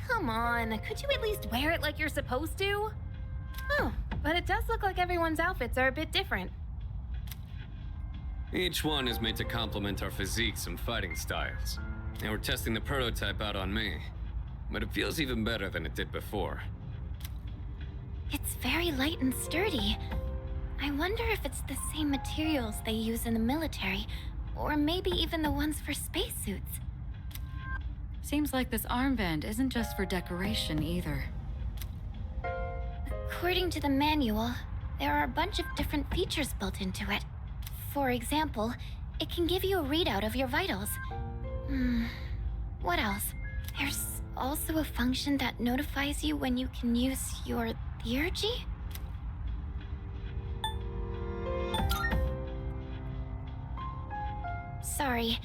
[SPEAKER 1] Come on, could you at least wear it like you're supposed to? Oh, but it does look like everyone's outfits are a bit different.
[SPEAKER 7] Each one is made to complement our physiques and fighting styles. And we're testing the prototype out on me. But it feels even better than it did before.
[SPEAKER 3] It's very light and sturdy. I wonder if it's the same materials they use in the military, or maybe even the ones for spacesuits.
[SPEAKER 20] Seems like this armband isn't just for decoration either.
[SPEAKER 3] According to the manual, there are a bunch of different features built into it. For example, it can give you a readout of your vitals. What else? There's also a function that notifies you when you can use your theurgy? Sorry,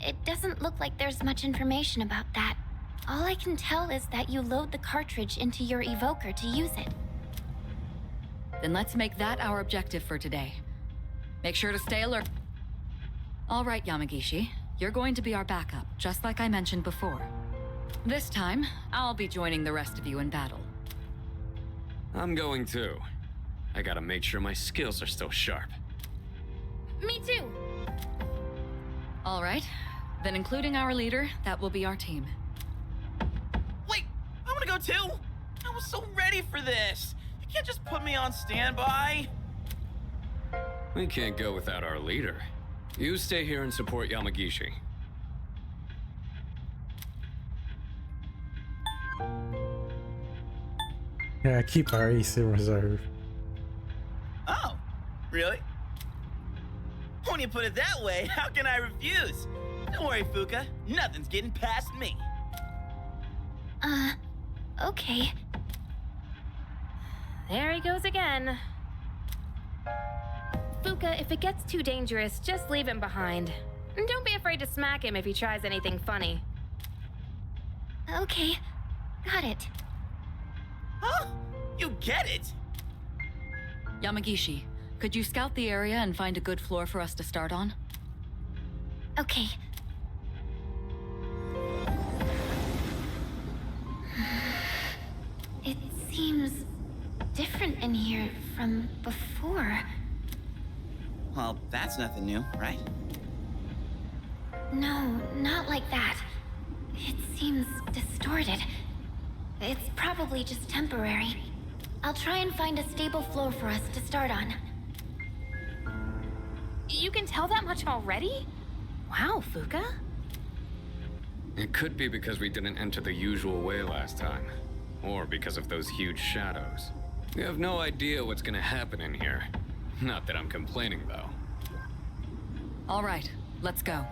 [SPEAKER 3] it doesn't look like there's much information about that. All I can tell is that you load the cartridge into your evoker to use it.
[SPEAKER 20] Then let's make that our objective for today. Make sure to stay alert. All right, Yamagishi. You're going to be our backup, just like I mentioned before. This time, I'll be joining the rest of you in battle.
[SPEAKER 7] I'm going too. I gotta make sure my skills are still sharp.
[SPEAKER 1] Me too.
[SPEAKER 20] All right. Then including our leader, that will be our team.
[SPEAKER 13] Wait, I wanna go too! I was so ready for this! You can't just put me on standby!
[SPEAKER 7] We can't go without our leader. You stay here and support Yamagishi.
[SPEAKER 5] Yeah, keep our ace in reserve.
[SPEAKER 13] Oh, really? When you put it that way, how can I refuse? Don't worry, Fuka. Nothing's getting past me.
[SPEAKER 3] Okay.
[SPEAKER 1] There he goes again. Fuka, if it gets too dangerous, just leave him behind. And don't be afraid to smack him if he tries anything funny.
[SPEAKER 3] Okay, got it.
[SPEAKER 13] Huh? You get it?
[SPEAKER 20] Yamagishi, could you scout the area and find a good floor for us to start on?
[SPEAKER 3] Okay.
[SPEAKER 1] It seems different in here from before.
[SPEAKER 13] Well, that's nothing new, right?
[SPEAKER 1] No, not like that. It seems distorted. It's probably just temporary. I'll try and find a stable floor for us to start on. You can tell that much already? Wow, Fuka.
[SPEAKER 7] It could be because we didn't enter the usual way last time. Or because of those huge shadows. We have no idea what's gonna happen in here. Not that I'm complaining, though.
[SPEAKER 20] All right, let's go.